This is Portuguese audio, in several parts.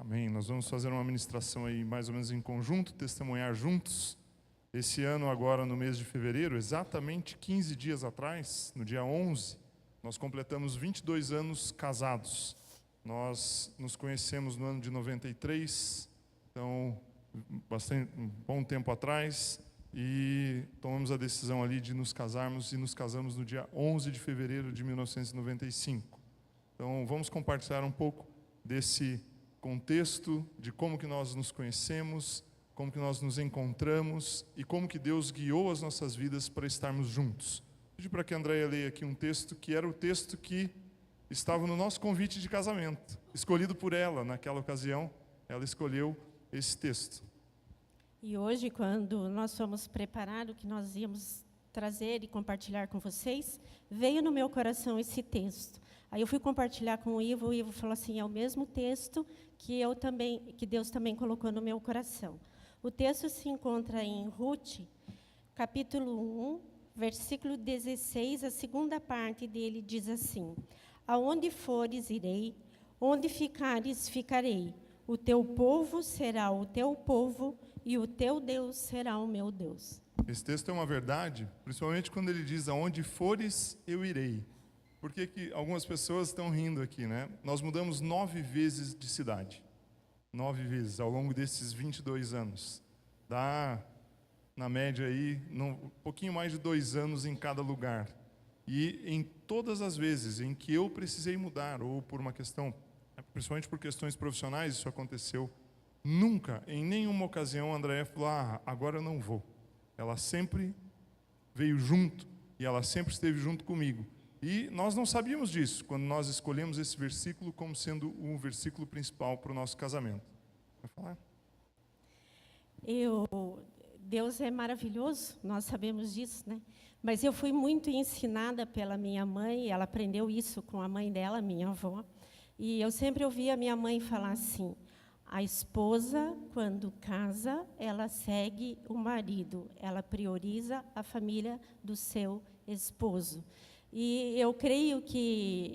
Amém. Nós vamos fazer uma ministração aí mais ou menos em conjunto, testemunhar juntos. Esse ano agora, no mês de fevereiro, exatamente 15 dias atrás, no dia 11, nós completamos 22 anos casados. Nós nos conhecemos no ano de 93, então, um bom tempo atrás, e tomamos a decisão ali de nos casarmos, e nos casamos no dia 11 de fevereiro de 1995. Então, vamos compartilhar um pouco desse contexto, de como que nós nos conhecemos, como que nós nos encontramos e como que Deus guiou as nossas vidas para estarmos juntos. Pedi para que a Andréia leia aqui um texto que era o texto que estava no nosso convite de casamento, escolhido por ela naquela ocasião. Ela escolheu esse texto. E hoje, quando nós fomos preparar o que nós íamos trazer e compartilhar com vocês, veio no meu coração esse texto. Aí eu fui compartilhar com o Ivo falou assim, é o mesmo texto que Deus também colocou no meu coração. O texto se encontra em Ruth, capítulo 1, versículo 16, a segunda parte dele diz assim: aonde fores, irei, onde ficares, ficarei. O teu povo será o teu povo, e o teu Deus será o meu Deus. Esse texto é uma verdade, principalmente quando ele diz, aonde fores, eu irei. Por que que algumas pessoas estão rindo aqui, né? Nós mudamos 9 vezes de cidade. 9 vezes, ao longo desses 22 anos. Dá, na média, aí, um pouquinho mais de 2 anos em cada lugar. E em todas as vezes em que eu precisei mudar, ou por uma questão, principalmente por questões profissionais, isso aconteceu, nunca, em nenhuma ocasião, a Andréia falou, agora eu não vou. Ela sempre veio junto, e ela sempre esteve junto comigo. E nós não sabíamos disso, quando nós escolhemos esse versículo como sendo o versículo principal para o nosso casamento. Vai falar? Deus é maravilhoso, nós sabemos disso, né? Mas eu fui muito ensinada pela minha mãe, ela aprendeu isso com a mãe dela, minha avó. E eu sempre ouvia a minha mãe falar assim, a esposa, quando casa, ela segue o marido, ela prioriza a família do seu esposo. E eu creio que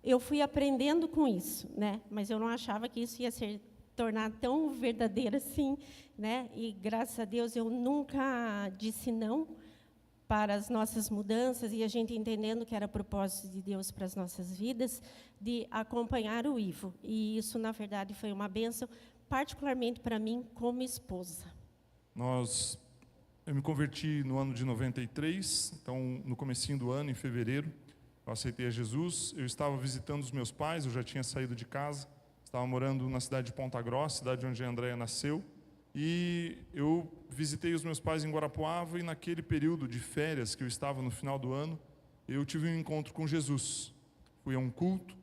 eu fui aprendendo com isso, né? Mas eu não achava que isso ia tornar tão verdadeiro assim, né? E graças a Deus eu nunca disse não para as nossas mudanças, e a gente entendendo que era propósito de Deus para as nossas vidas, de acompanhar o Ivo. E isso, na verdade, foi uma bênção, particularmente para mim, como esposa. Eu me converti no ano de 93, então no comecinho do ano, em fevereiro, eu aceitei a Jesus. Eu estava visitando os meus pais, eu já tinha saído de casa, estava morando na cidade de Ponta Grossa, cidade onde a Andréia nasceu, e eu visitei os meus pais em Guarapuava, e naquele período de férias que eu estava no final do ano, eu tive um encontro com Jesus. Fui a um culto,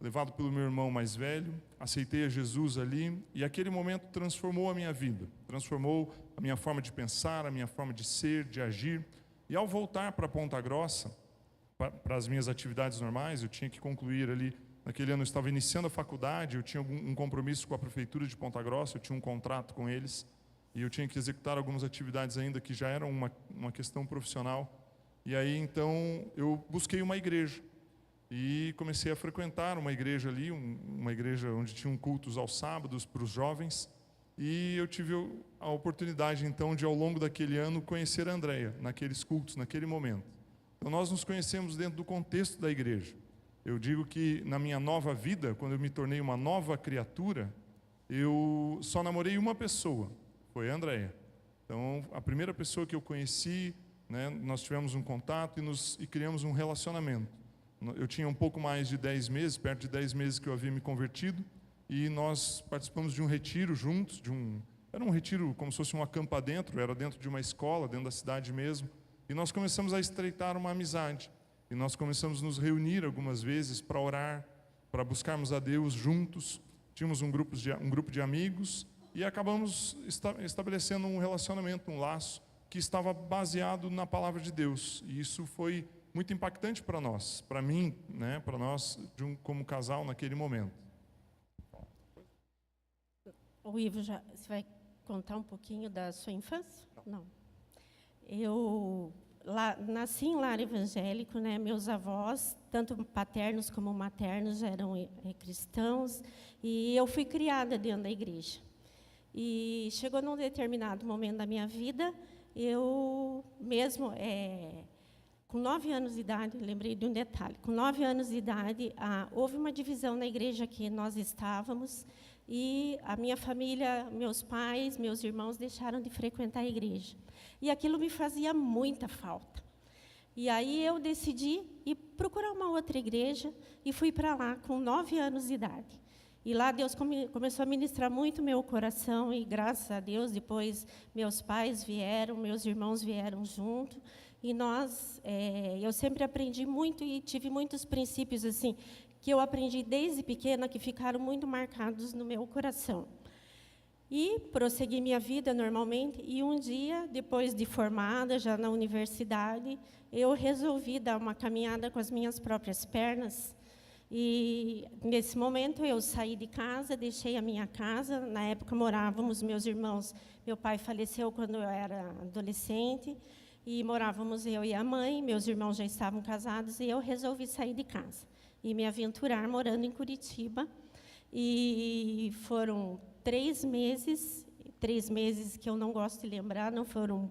levado pelo meu irmão mais velho, aceitei a Jesus ali, e aquele momento transformou a minha vida, transformou a minha forma de pensar, a minha forma de ser, de agir. E ao voltar para Ponta Grossa, para as minhas atividades normais, eu tinha que concluir ali, naquele ano eu estava iniciando a faculdade, eu tinha um compromisso com a prefeitura de Ponta Grossa, eu tinha um contrato com eles, e eu tinha que executar algumas atividades ainda que já eram uma questão profissional. E aí, então, eu busquei uma igreja. E comecei a frequentar uma igreja ali, uma igreja onde tinham cultos aos sábados para os jovens. E eu tive a oportunidade, então, de, ao longo daquele ano, conhecer a Andréia, naqueles cultos, naquele momento. Então, nós nos conhecemos dentro do contexto da igreja. Eu digo que, na minha nova vida, quando eu me tornei uma nova criatura, eu só namorei uma pessoa, foi a Andréia. Então, a primeira pessoa que eu conheci, né, nós tivemos um contato e criamos um relacionamento. Eu tinha um pouco mais de 10 meses, perto de 10 meses que eu havia me convertido, e nós participamos de um retiro juntos, era um retiro como se fosse um acampa dentro, era dentro de uma escola, dentro da cidade mesmo, e nós começamos a estreitar uma amizade, e nós começamos a nos reunir algumas vezes para orar, para buscarmos a Deus juntos. Tínhamos um grupo de amigos, e acabamos estabelecendo um relacionamento, um laço, que estava baseado na palavra de Deus, e isso foi muito impactante para nós, para mim, né, para nós, como casal naquele momento. O Ivo, você vai contar um pouquinho da sua infância? Não. Eu nasci em lar evangélico, né? Meus avós, tanto paternos como maternos, eram cristãos, e eu fui criada dentro da igreja. E chegou num determinado momento da minha vida, eu mesmo, com 9 anos de idade, lembrei de um detalhe, com 9 anos de idade, houve uma divisão na igreja que nós estávamos, e a minha família, meus pais, meus irmãos deixaram de frequentar a igreja. E aquilo me fazia muita falta. E aí eu decidi ir procurar uma outra igreja e fui para lá com 9 anos de idade. E lá Deus começou a ministrar muito meu coração, e graças a Deus, depois meus pais vieram, meus irmãos vieram junto, e eu sempre aprendi muito e tive muitos princípios assim, que eu aprendi desde pequena, que ficaram muito marcados no meu coração. E prossegui minha vida normalmente, e um dia, depois de formada, já na universidade, eu resolvi dar uma caminhada com as minhas próprias pernas. E, nesse momento, eu saí de casa, deixei a minha casa. Na época, morávamos, meus irmãos, meu pai faleceu quando eu era adolescente, e morávamos eu e a mãe, meus irmãos já estavam casados, e eu resolvi sair de casa e me aventurar morando em Curitiba. E foram 3 meses que eu não gosto de lembrar, não foram,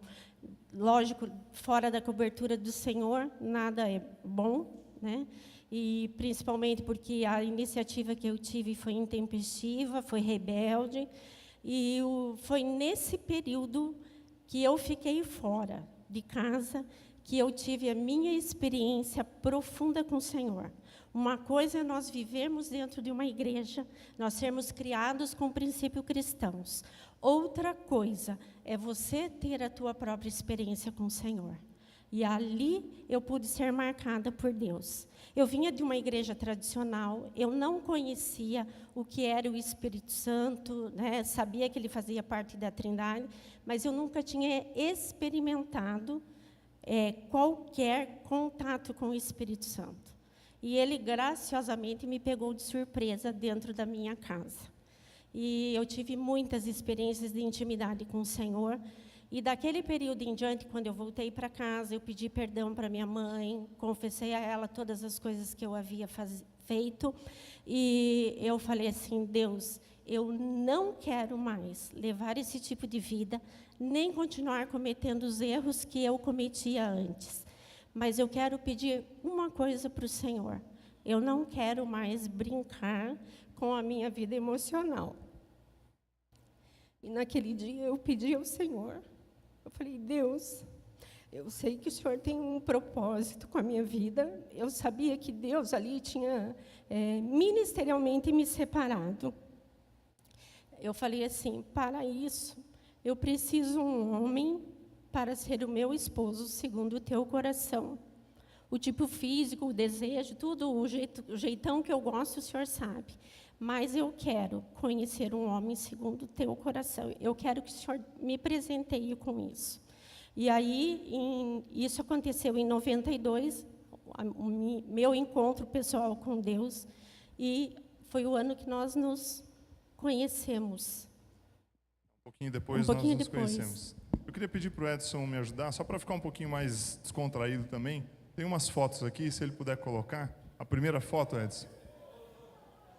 lógico, fora da cobertura do Senhor, nada é bom, né? E principalmente porque a iniciativa que eu tive foi intempestiva, foi rebelde, e foi nesse período que eu fiquei fora de casa que eu tive a minha experiência profunda com o Senhor. Uma coisa é nós vivermos dentro de uma igreja, nós sermos criados com princípios cristãos. Outra coisa é você ter a tua própria experiência com o Senhor. E ali eu pude ser marcada por Deus. Eu vinha de uma igreja tradicional, eu não conhecia o que era o Espírito Santo, né? Sabia que ele fazia parte da Trindade, mas eu nunca tinha experimentado qualquer contato com o Espírito Santo. E ele, graciosamente, me pegou de surpresa dentro da minha casa. E eu tive muitas experiências de intimidade com o Senhor. E daquele período em diante, quando eu voltei para casa, eu pedi perdão para minha mãe, confessei a ela todas as coisas que eu havia feito. E eu falei assim, Deus, eu não quero mais levar esse tipo de vida, nem continuar cometendo os erros que eu cometia antes. Mas eu quero pedir uma coisa para o Senhor. Eu não quero mais brincar com a minha vida emocional. E naquele dia eu pedi ao Senhor. Eu falei, Deus, eu sei que o Senhor tem um propósito com a minha vida. Eu sabia que Deus ali tinha ministerialmente me separado. Eu falei assim, para isso, eu preciso de um homem para ser o meu esposo, segundo o teu coração. O tipo físico, o desejo, tudo, o jeitão que eu gosto, o Senhor sabe. Mas eu quero conhecer um homem segundo o teu coração. Eu quero que o Senhor me presenteie com isso. E aí, isso aconteceu em 92, o meu encontro pessoal com Deus, e foi o ano que nós nos conhecemos. Um pouquinho depois nós nos conhecemos. Eu queria pedir para o Edson me ajudar, só para ficar um pouquinho mais descontraído também. Tem umas fotos aqui, se ele puder colocar. A primeira foto, Edson.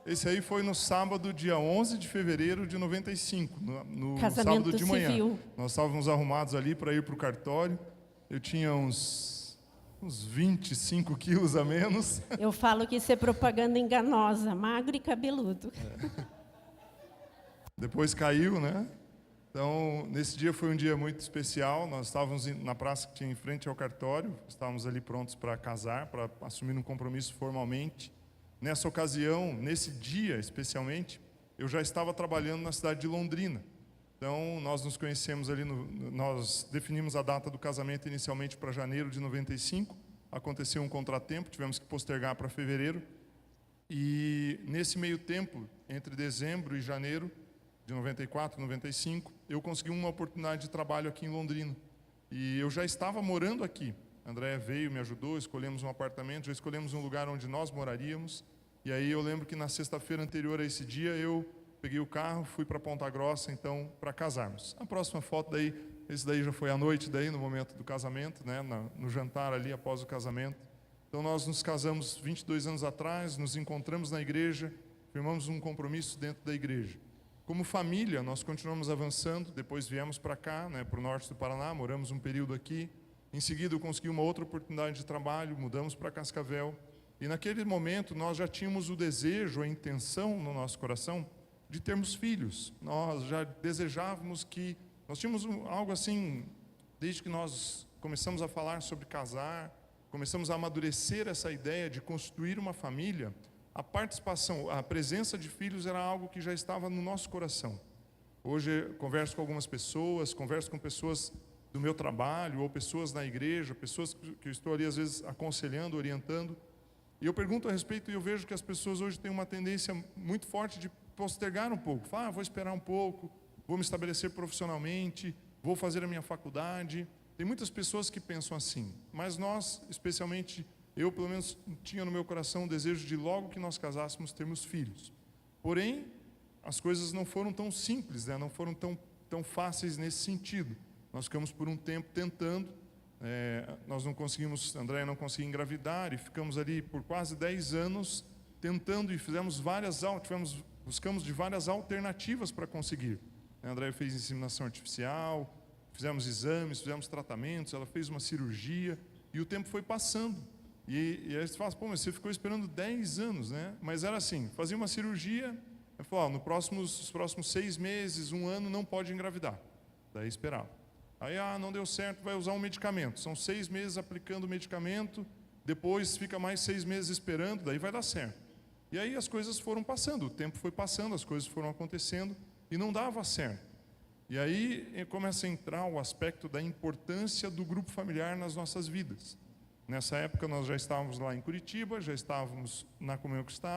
Esse aí foi no sábado, dia 11 de fevereiro de 95, no sábado de manhã. Civil. Nós estávamos arrumados ali para ir para o cartório. Eu tinha uns 25 quilos a menos. Eu falo que isso é propaganda enganosa, magro e cabeludo. Depois caiu, né? Então, nesse dia foi um dia muito especial. Nós estávamos na praça que tinha em frente ao cartório. Estávamos ali prontos para casar, para assumir um compromisso formalmente. Nessa ocasião, nesse dia especialmente, eu já estava trabalhando na cidade de Londrina. Então, nós nos conhecemos ali, nós definimos a data do casamento inicialmente para janeiro de 95. Aconteceu um contratempo, tivemos que postergar para fevereiro. E nesse meio tempo, entre dezembro e janeiro de 94, 95, eu consegui uma oportunidade de trabalho aqui em Londrina. E eu já estava morando aqui. A Andréia veio, me ajudou, escolhemos um apartamento, já escolhemos um lugar onde nós moraríamos. E aí eu lembro que na sexta-feira anterior a esse dia, eu peguei o carro, fui para Ponta Grossa, então, para casarmos. A próxima foto daí, Esse daí já foi à noite, daí, no momento do casamento, né? No jantar ali, após o casamento. Então, nós nos casamos 22 anos atrás, nos encontramos na igreja, firmamos um compromisso dentro da igreja. Como família, nós continuamos avançando, depois viemos para cá, né, para o norte do Paraná, moramos um período aqui. Em seguida, eu consegui uma outra oportunidade de trabalho, mudamos para Cascavel. E naquele momento, nós já tínhamos o desejo, a intenção no nosso coração de termos filhos. Nós já desejávamos que... Nós tínhamos algo assim, desde que nós começamos a falar sobre casar, começamos a amadurecer essa ideia de construir uma família, a participação, a presença de filhos era algo que já estava no nosso coração. Hoje eu converso com algumas pessoas, converso com pessoas do meu trabalho, ou pessoas na igreja, pessoas que eu estou ali às vezes aconselhando, orientando, e eu pergunto a respeito e eu vejo que as pessoas hoje têm uma tendência muito forte de postergar um pouco. Falar, vou esperar um pouco, vou me estabelecer profissionalmente, vou fazer a minha faculdade. Tem muitas pessoas que pensam assim, mas nós, especialmente, eu pelo menos tinha no meu coração o desejo de logo que nós casássemos termos filhos. Porém, as coisas não foram tão simples, né? Não foram tão fáceis nesse sentido. Nós ficamos por um tempo tentando, nós não conseguimos, Andréia não conseguia engravidar, e ficamos ali por quase 10 anos tentando, e buscamos de várias alternativas para conseguir. A Andréia fez inseminação artificial, fizemos exames, fizemos tratamentos, ela fez uma cirurgia, e o tempo foi passando. E aí você fala, pô, mas você ficou esperando 10 anos, né? Mas era assim, fazia uma cirurgia, eu falava, nos próximos 6 meses, 1 ano, não pode engravidar. Daí esperava. Aí, não deu certo, vai usar um medicamento. São 6 meses aplicando o medicamento, depois fica mais 6 meses esperando, daí vai dar certo. E aí as coisas foram passando, o tempo foi passando, as coisas foram acontecendo, e não dava certo. E aí começa a entrar o aspecto da importância do grupo familiar nas nossas vidas. Nessa época nós já estávamos lá em Curitiba, já estávamos na Comunhão Cristã,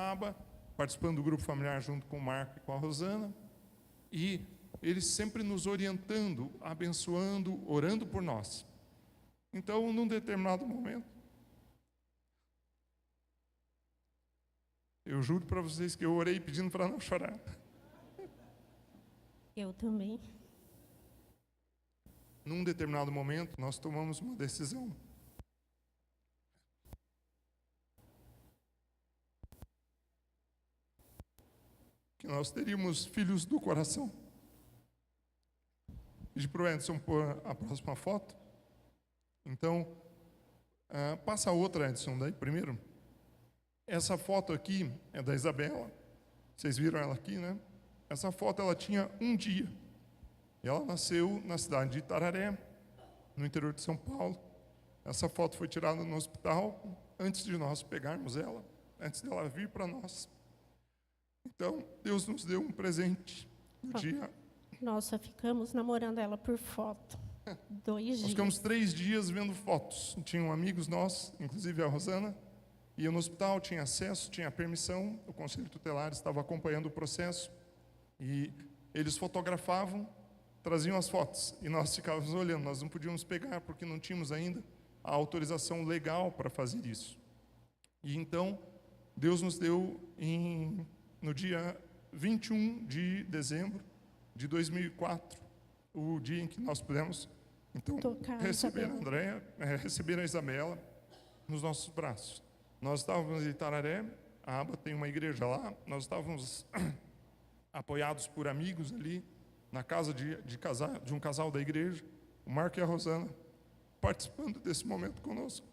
participando do grupo familiar junto com o Marco e com a Rosana, e eles sempre nos orientando, abençoando, orando por nós. Então, num determinado momento, eu juro para vocês que eu orei pedindo para não chorar. Eu também. Num determinado momento, nós tomamos uma decisão. Que nós teríamos filhos do coração. Pedi para o Edson pôr a próxima foto. Então, passa a outra, Edson, daí primeiro. Essa foto aqui é da Isabela. Vocês viram ela aqui, né? Essa foto ela tinha 1 dia. E ela nasceu na cidade de Itararé, no interior de São Paulo. Essa foto foi tirada no hospital antes de nós pegarmos ela, antes dela vir para nós. Então, Deus nos deu um presente no dia. Nós só ficamos namorando ela por foto. 2 dias. Nós ficamos 3 dias vendo fotos. Tinham amigos nossos, inclusive a Rosana, ia no hospital, tinha acesso, tinha permissão, o Conselho Tutelar estava acompanhando o processo, e eles fotografavam, traziam as fotos, e nós ficávamos olhando, nós não podíamos pegar, porque não tínhamos ainda a autorização legal para fazer isso. E então, Deus nos deu, no dia 21 de dezembro de 2004, o dia em que nós pudemos, então, receber a Andréia, receber a Isabela nos nossos braços. Nós estávamos em Itararé, a Aba tem uma igreja lá, nós estávamos apoiados por amigos ali, na casa de um casal da igreja, o Marco e a Rosana, participando desse momento conosco,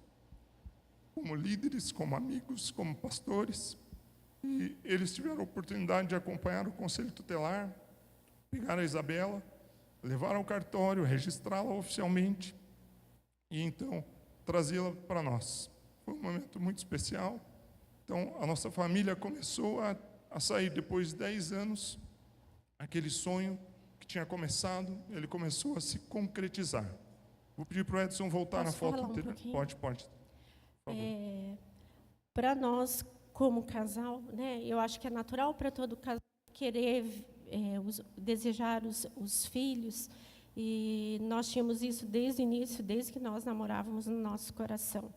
como líderes, como amigos, como pastores, e eles tiveram a oportunidade de acompanhar o Conselho Tutelar, pegar a Isabela, levar ao cartório, registrá-la oficialmente, e então trazê-la para nós. Foi um momento muito especial. Então, a nossa família começou a sair, depois de 10 anos, aquele sonho que tinha começado, ele começou a se concretizar. Vou pedir para o Edson voltar na foto anterior. Pode. Para nós, como casal, né, eu acho que é natural para todo casal querer desejar os filhos, e nós tínhamos isso desde o início, desde que nós namorávamos no nosso coração.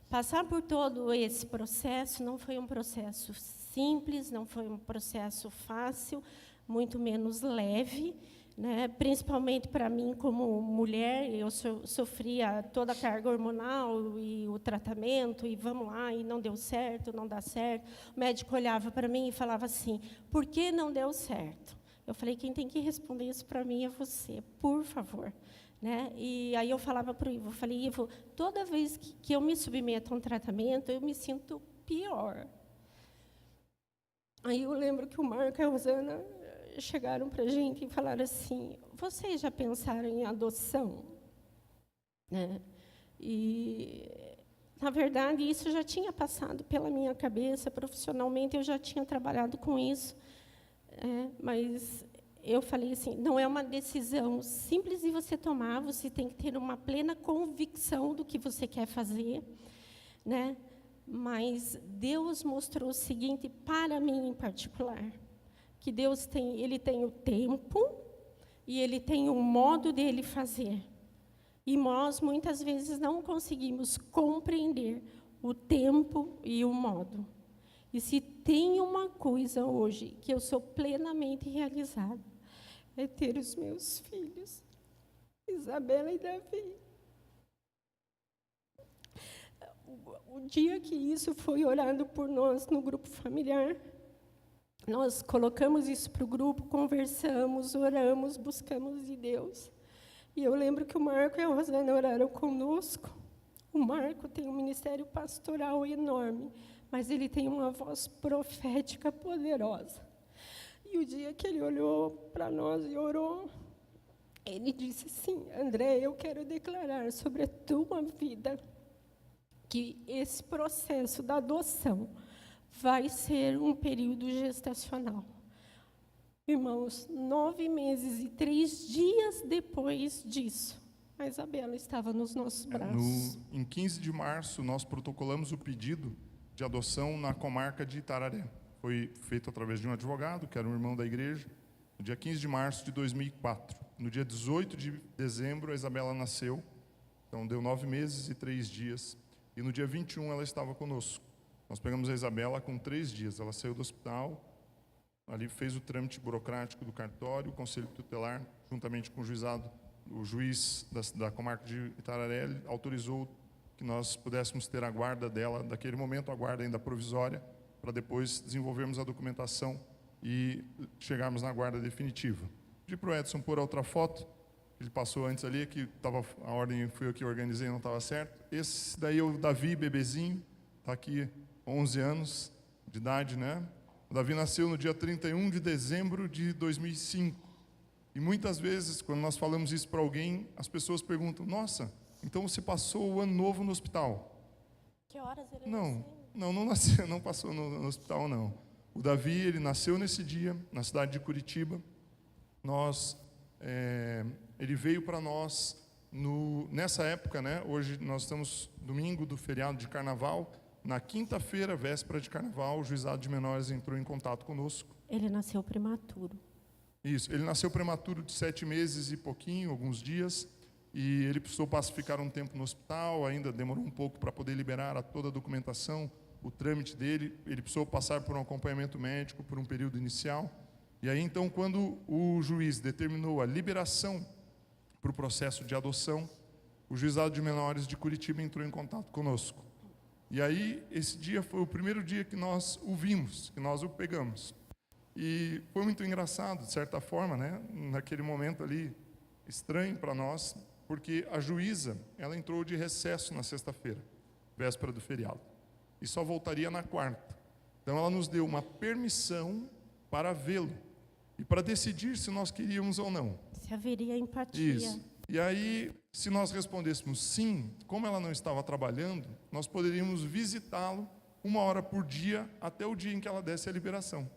Passar por todo esse processo não foi um processo simples, não foi um processo fácil, muito menos leve, né? Principalmente para mim, como mulher, eu sofria toda a carga hormonal e o tratamento, e vamos lá, e não deu certo, não dá certo. O médico olhava para mim e falava assim: por que não deu certo? Eu falei: quem tem que responder isso para mim é você, por favor. Né? E aí eu falava para o Ivo, falei: Ivo, toda vez que eu me submeto a um tratamento, eu me sinto pior. Aí eu lembro que o Marco e a Rosana chegaram para a gente e falaram assim: vocês já pensaram em adoção? Né? E, na verdade, isso já tinha passado pela minha cabeça, profissionalmente eu já tinha trabalhado com isso, mas eu falei assim: não é uma decisão simples de você tomar, você tem que ter uma plena convicção do que você quer fazer, né? Mas Deus mostrou o seguinte para mim em particular, que Deus ele tem o tempo e Ele tem o modo dele fazer. E nós, muitas vezes, não conseguimos compreender o tempo e o modo. E se tem uma coisa hoje que eu sou plenamente realizada, é ter os meus filhos, Isabela e Davi. O dia que isso foi orado por nós no grupo familiar, nós colocamos isso para o grupo, conversamos, oramos, buscamos de Deus. E eu lembro que o Marco e a Rosana oraram conosco. O Marco tem um ministério pastoral enorme, mas ele tem uma voz profética poderosa. E o dia que ele olhou para nós e orou, ele disse assim: André, eu quero declarar sobre a tua vida que esse processo da adoção vai ser um período gestacional. Irmãos, 9 meses e 3 dias depois disso, a Isabela estava nos nossos braços. Em 15 de março, nós protocolamos o pedido de adoção na comarca de Itararé. Foi feito através de um advogado, que era um irmão da igreja, no dia 15 de março de 2004. No dia 18 de dezembro, a Isabela nasceu, então deu 9 meses e 3 dias. E no dia 21 ela estava conosco. Nós pegamos a Isabela com 3 dias. Ela saiu do hospital, ali fez o trâmite burocrático do cartório, o conselho tutelar, juntamente com o juizado, o juiz da comarca de Itararé, autorizou que nós pudéssemos ter a guarda dela, daquele momento a guarda ainda provisória, para depois desenvolvermos a documentação e chegarmos na guarda definitiva. Pedi para o Edson pôr outra foto. Ele passou antes ali, que tava, a ordem fui eu que organizei, não estava certo. Esse daí é o Davi, bebezinho, está aqui, 11 anos de idade, né? O Davi nasceu no dia 31 de dezembro de 2005. E muitas vezes, quando nós falamos isso para alguém, as pessoas perguntam: nossa, então você passou o ano novo no hospital? Que horas ele Não nasceu, não passou no hospital, não. O Davi, ele nasceu nesse dia, na cidade de Curitiba. Ele veio para nós nessa época, né? Hoje nós estamos domingo do feriado de Carnaval. Na quinta-feira, véspera de Carnaval, o juizado de menores entrou em contato conosco. Ele nasceu prematuro. Isso, ele nasceu prematuro de 7 meses e pouquinho, alguns dias, e ele precisou pacificar um tempo no hospital, ainda demorou um pouco para poder liberar toda a documentação, o trâmite dele. Ele precisou passar por um acompanhamento médico por um período inicial. E aí, então, quando o juiz determinou a liberação para o processo de adoção, o juizado de menores de Curitiba entrou em contato conosco. E aí, esse dia foi o primeiro dia que nós o vimos, que nós o pegamos. E foi muito engraçado, de certa forma, né? Naquele momento ali, estranho para nós, porque a juíza, ela entrou de recesso na sexta-feira, véspera do feriado, e só voltaria na quarta. Então, ela nos deu uma permissão para vê-lo e para decidir se nós queríamos ou não. Se haveria empatia. Isso. E aí, se nós respondêssemos sim, como ela não estava trabalhando, nós poderíamos visitá-lo 1 hora por dia até o dia em que ela desse a liberação.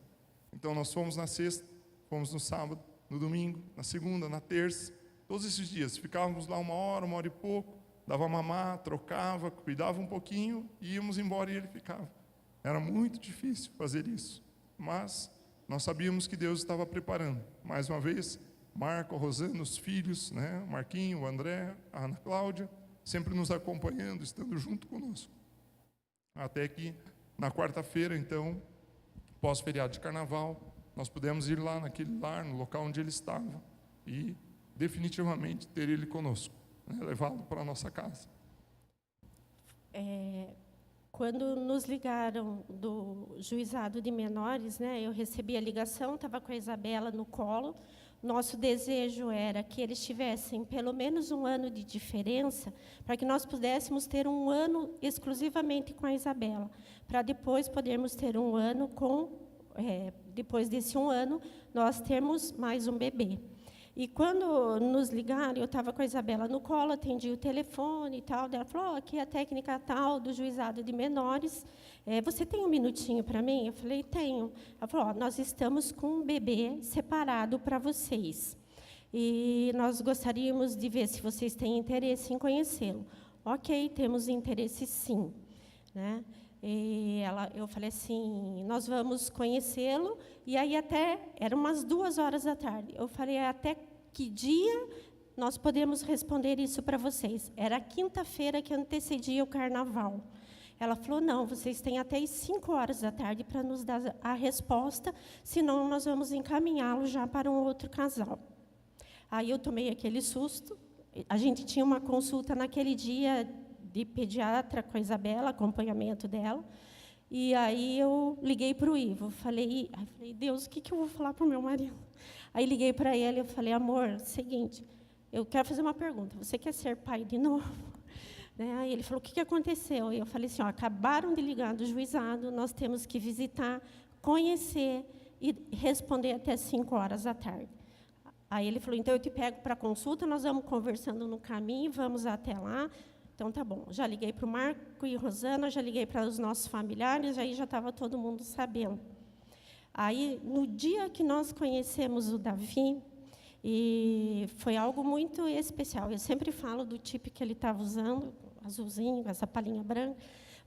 Então, nós fomos na sexta, fomos no sábado, no domingo, na segunda, na terça, todos esses dias. Ficávamos lá 1 hora e pouco, dava mamar, trocava, cuidava um pouquinho, e íamos embora e ele ficava. Era muito difícil fazer isso, mas nós sabíamos que Deus estava preparando. Mais uma vez, Marco, a Rosana, os filhos, né? O Marquinho, o André, a Ana Cláudia, sempre nos acompanhando, estando junto conosco. Até que, na quarta-feira, então, pós-feriado de Carnaval, nós pudemos ir lá naquele lar, no local onde ele estava, e definitivamente ter ele conosco, né? Levá-lo para a nossa casa. Quando nos ligaram do juizado de menores, né, eu recebi a ligação, estava com a Isabela no colo. Nosso desejo era que eles tivessem pelo menos um ano de diferença, para que nós pudéssemos ter um ano exclusivamente com a Isabela, para depois podermos ter um ano depois desse um ano, nós termos mais um bebê. E quando nos ligaram, eu estava com a Isabela no colo, atendi o telefone e tal, ela falou, aqui é a técnica tal do juizado de menores, você tem um minutinho para mim? Eu falei, tenho. Ela falou, nós estamos com um bebê separado para vocês, e nós gostaríamos de ver se vocês têm interesse em conhecê-lo. Ok, temos interesse sim. Né? Eu falei assim, nós vamos conhecê-lo, e aí eram umas 2h da tarde. Eu falei, até que dia nós podemos responder isso para vocês? Era quinta-feira que antecedia o carnaval. Ela falou, não, vocês têm até as 5h da tarde para nos dar a resposta, senão nós vamos encaminhá-lo já para um outro casal. Aí eu tomei aquele susto, a gente tinha uma consulta naquele dia de pediatra com a Isabela, acompanhamento dela. E aí eu liguei para o Ivo, falei, Deus, o que eu vou falar para o meu marido? Aí liguei para ele, eu falei, amor, seguinte, eu quero fazer uma pergunta, você quer ser pai de novo? Né? Aí ele falou, o que aconteceu? E eu falei assim, acabaram de ligar do juizado, nós temos que visitar, conhecer e responder até 5h da tarde. Aí ele falou, então eu te pego para consulta, nós vamos conversando no caminho, vamos até lá. Então, tá bom. Já liguei para o Marco e Rosana, já liguei para os nossos familiares, aí já estava todo mundo sabendo. Aí, no dia que nós conhecemos o Davi, e foi algo muito especial. Eu sempre falo do tipo que ele estava usando, azulzinho, essa palhinha branca,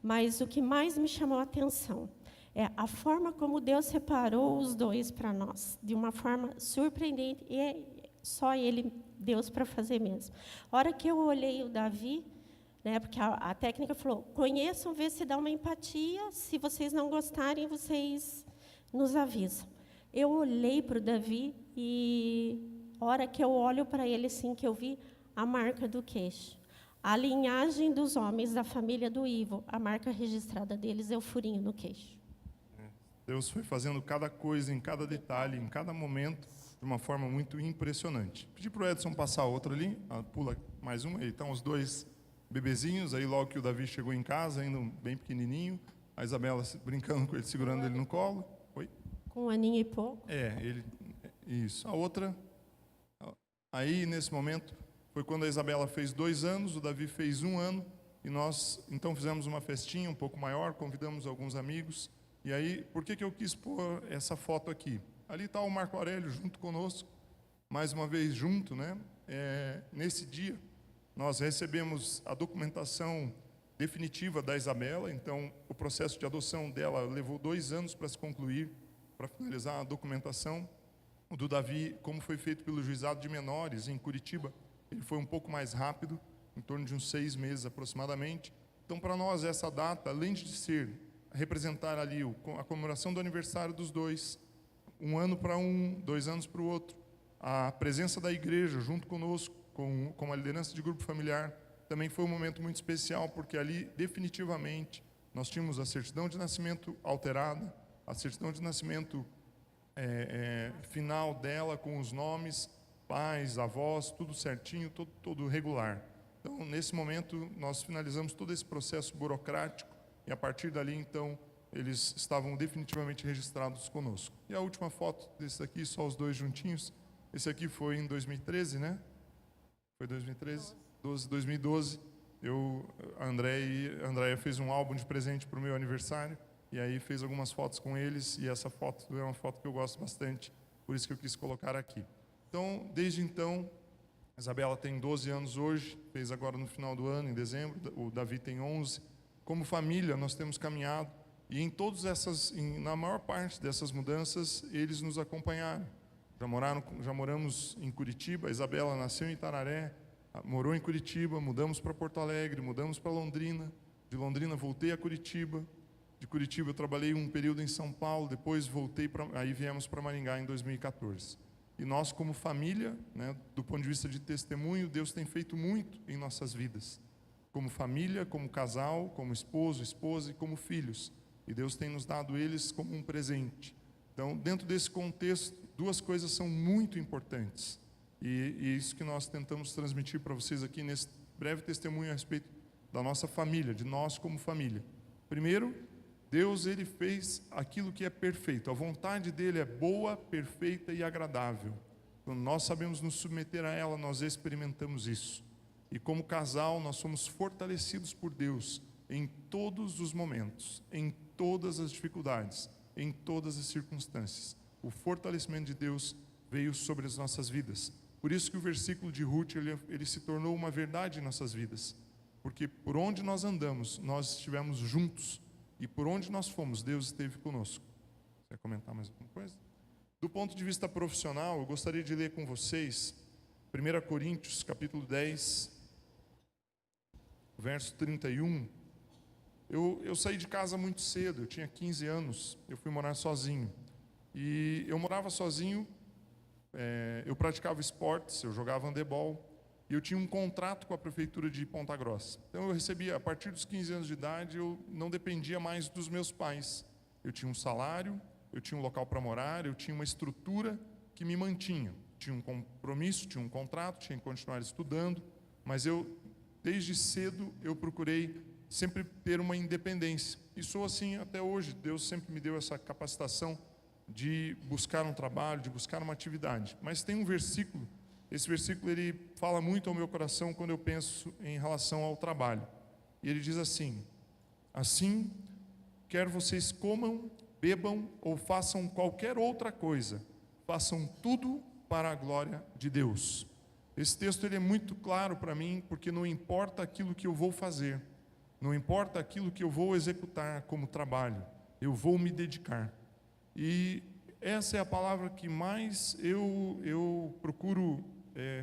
mas o que mais me chamou a atenção é a forma como Deus separou os dois para nós, de uma forma surpreendente, e é só Ele, Deus, para fazer mesmo. A hora que eu olhei o Davi, né, porque a técnica falou, conheçam, vê se dá uma empatia, se vocês não gostarem, vocês nos avisam. Eu olhei para o Davi e, a hora que eu olho para ele, assim, que eu vi a marca do queixo. A linhagem dos homens da família do Ivo, a marca registrada deles é o furinho no queixo. Deus foi fazendo cada coisa, em cada detalhe, em cada momento, de uma forma muito impressionante. Pedi para o Edson passar outra ali, pula mais uma, aí estão os dois bebezinhos, aí logo que o Davi chegou em casa, ainda bem pequenininho, a Isabela brincando com ele, segurando ele no colo. Oi? Com 1 aninho e pouco. Isso. A outra, aí nesse momento, foi quando a Isabela fez 2 anos, o Davi fez 1 ano, e nós então fizemos uma festinha um pouco maior, convidamos alguns amigos, e aí, por que eu quis pôr essa foto aqui? Ali está o Marco Aurélio junto conosco, mais uma vez junto, né? Nesse dia, nós recebemos a documentação definitiva da Isabela, então o processo de adoção dela levou 2 anos para se concluir, para finalizar a documentação. O do Davi, como foi feito pelo juizado de menores em Curitiba, ele foi um pouco mais rápido, em torno de uns 6 meses aproximadamente. Então, para nós, essa data, além de representar ali a comemoração do aniversário dos dois, 1 ano para um, 2 anos para o outro, a presença da igreja junto conosco, com a liderança de grupo familiar, também foi um momento muito especial, porque ali, definitivamente, nós tínhamos a certidão de nascimento alterada, a certidão de nascimento final dela, com os nomes, pais, avós, tudo certinho, todo regular. Então, nesse momento, nós finalizamos todo esse processo burocrático, e a partir dali, então, eles estavam definitivamente registrados conosco. E a última foto desse aqui, só os dois juntinhos, esse aqui foi em 2013, né? Foi 2013? 2012. A Andréia fez um álbum de presente para o meu aniversário, e aí fez algumas fotos com eles, e essa foto é uma foto que eu gosto bastante, por isso que eu quis colocar aqui. Então, desde então, a Isabela tem 12 anos hoje, fez agora no final do ano, em dezembro, o Davi tem 11. Como família, nós temos caminhado, e na maior parte dessas mudanças, eles nos acompanharam. Já moramos em Curitiba, a Isabela nasceu em Itararé, morou em Curitiba, mudamos para Porto Alegre, mudamos para Londrina, de Londrina voltei a Curitiba, de Curitiba eu trabalhei um período em São Paulo, depois voltei, aí viemos para Maringá em 2014. E nós, como família, né, do ponto de vista de testemunho, Deus tem feito muito em nossas vidas. Como família, como casal, como esposo, esposa e como filhos. E Deus tem nos dado eles como um presente. Então, dentro desse contexto, duas coisas são muito importantes. E isso que nós tentamos transmitir para vocês aqui nesse breve testemunho a respeito da nossa família, de nós como família. Primeiro, Deus, ele fez aquilo que é perfeito. A vontade dele é boa, perfeita e agradável. Quando nós sabemos nos submeter a ela, nós experimentamos isso. E como casal, nós somos fortalecidos por Deus em todos os momentos, em todas as dificuldades, em todas as circunstâncias. O fortalecimento de Deus veio sobre as nossas vidas. Por isso que o versículo de Ruth, ele se tornou uma verdade em nossas vidas. Porque por onde nós andamos, nós estivemos juntos. E por onde nós fomos, Deus esteve conosco. Você quer comentar mais alguma coisa? Do ponto de vista profissional, eu gostaria de ler com vocês 1 Coríntios, capítulo 10, verso 31. Eu saí de casa muito cedo, eu tinha 15 anos, eu fui morar sozinho. E eu morava sozinho, eu praticava esportes, eu jogava handebol, e eu tinha um contrato com a prefeitura de Ponta Grossa. Então eu recebia, a partir dos 15 anos de idade, eu não dependia mais dos meus pais. Eu tinha um salário, eu tinha um local para morar, eu tinha uma estrutura que me mantinha. Tinha um compromisso, tinha um contrato, tinha que continuar estudando, mas eu, desde cedo, eu procurei sempre ter uma independência. E sou assim até hoje. Deus sempre me deu essa capacitação de buscar um trabalho, de buscar uma atividade. Mas tem um versículo. Esse versículo ele fala muito ao meu coração quando eu penso em relação ao trabalho. E ele diz assim: assim, quer vocês comam, bebam ou façam qualquer outra coisa, façam tudo para a glória de Deus. Esse texto ele é muito claro para mim, porque não importa aquilo que eu vou fazer, não importa aquilo que eu vou executar como trabalho, eu vou me dedicar. E essa é a palavra que mais eu procuro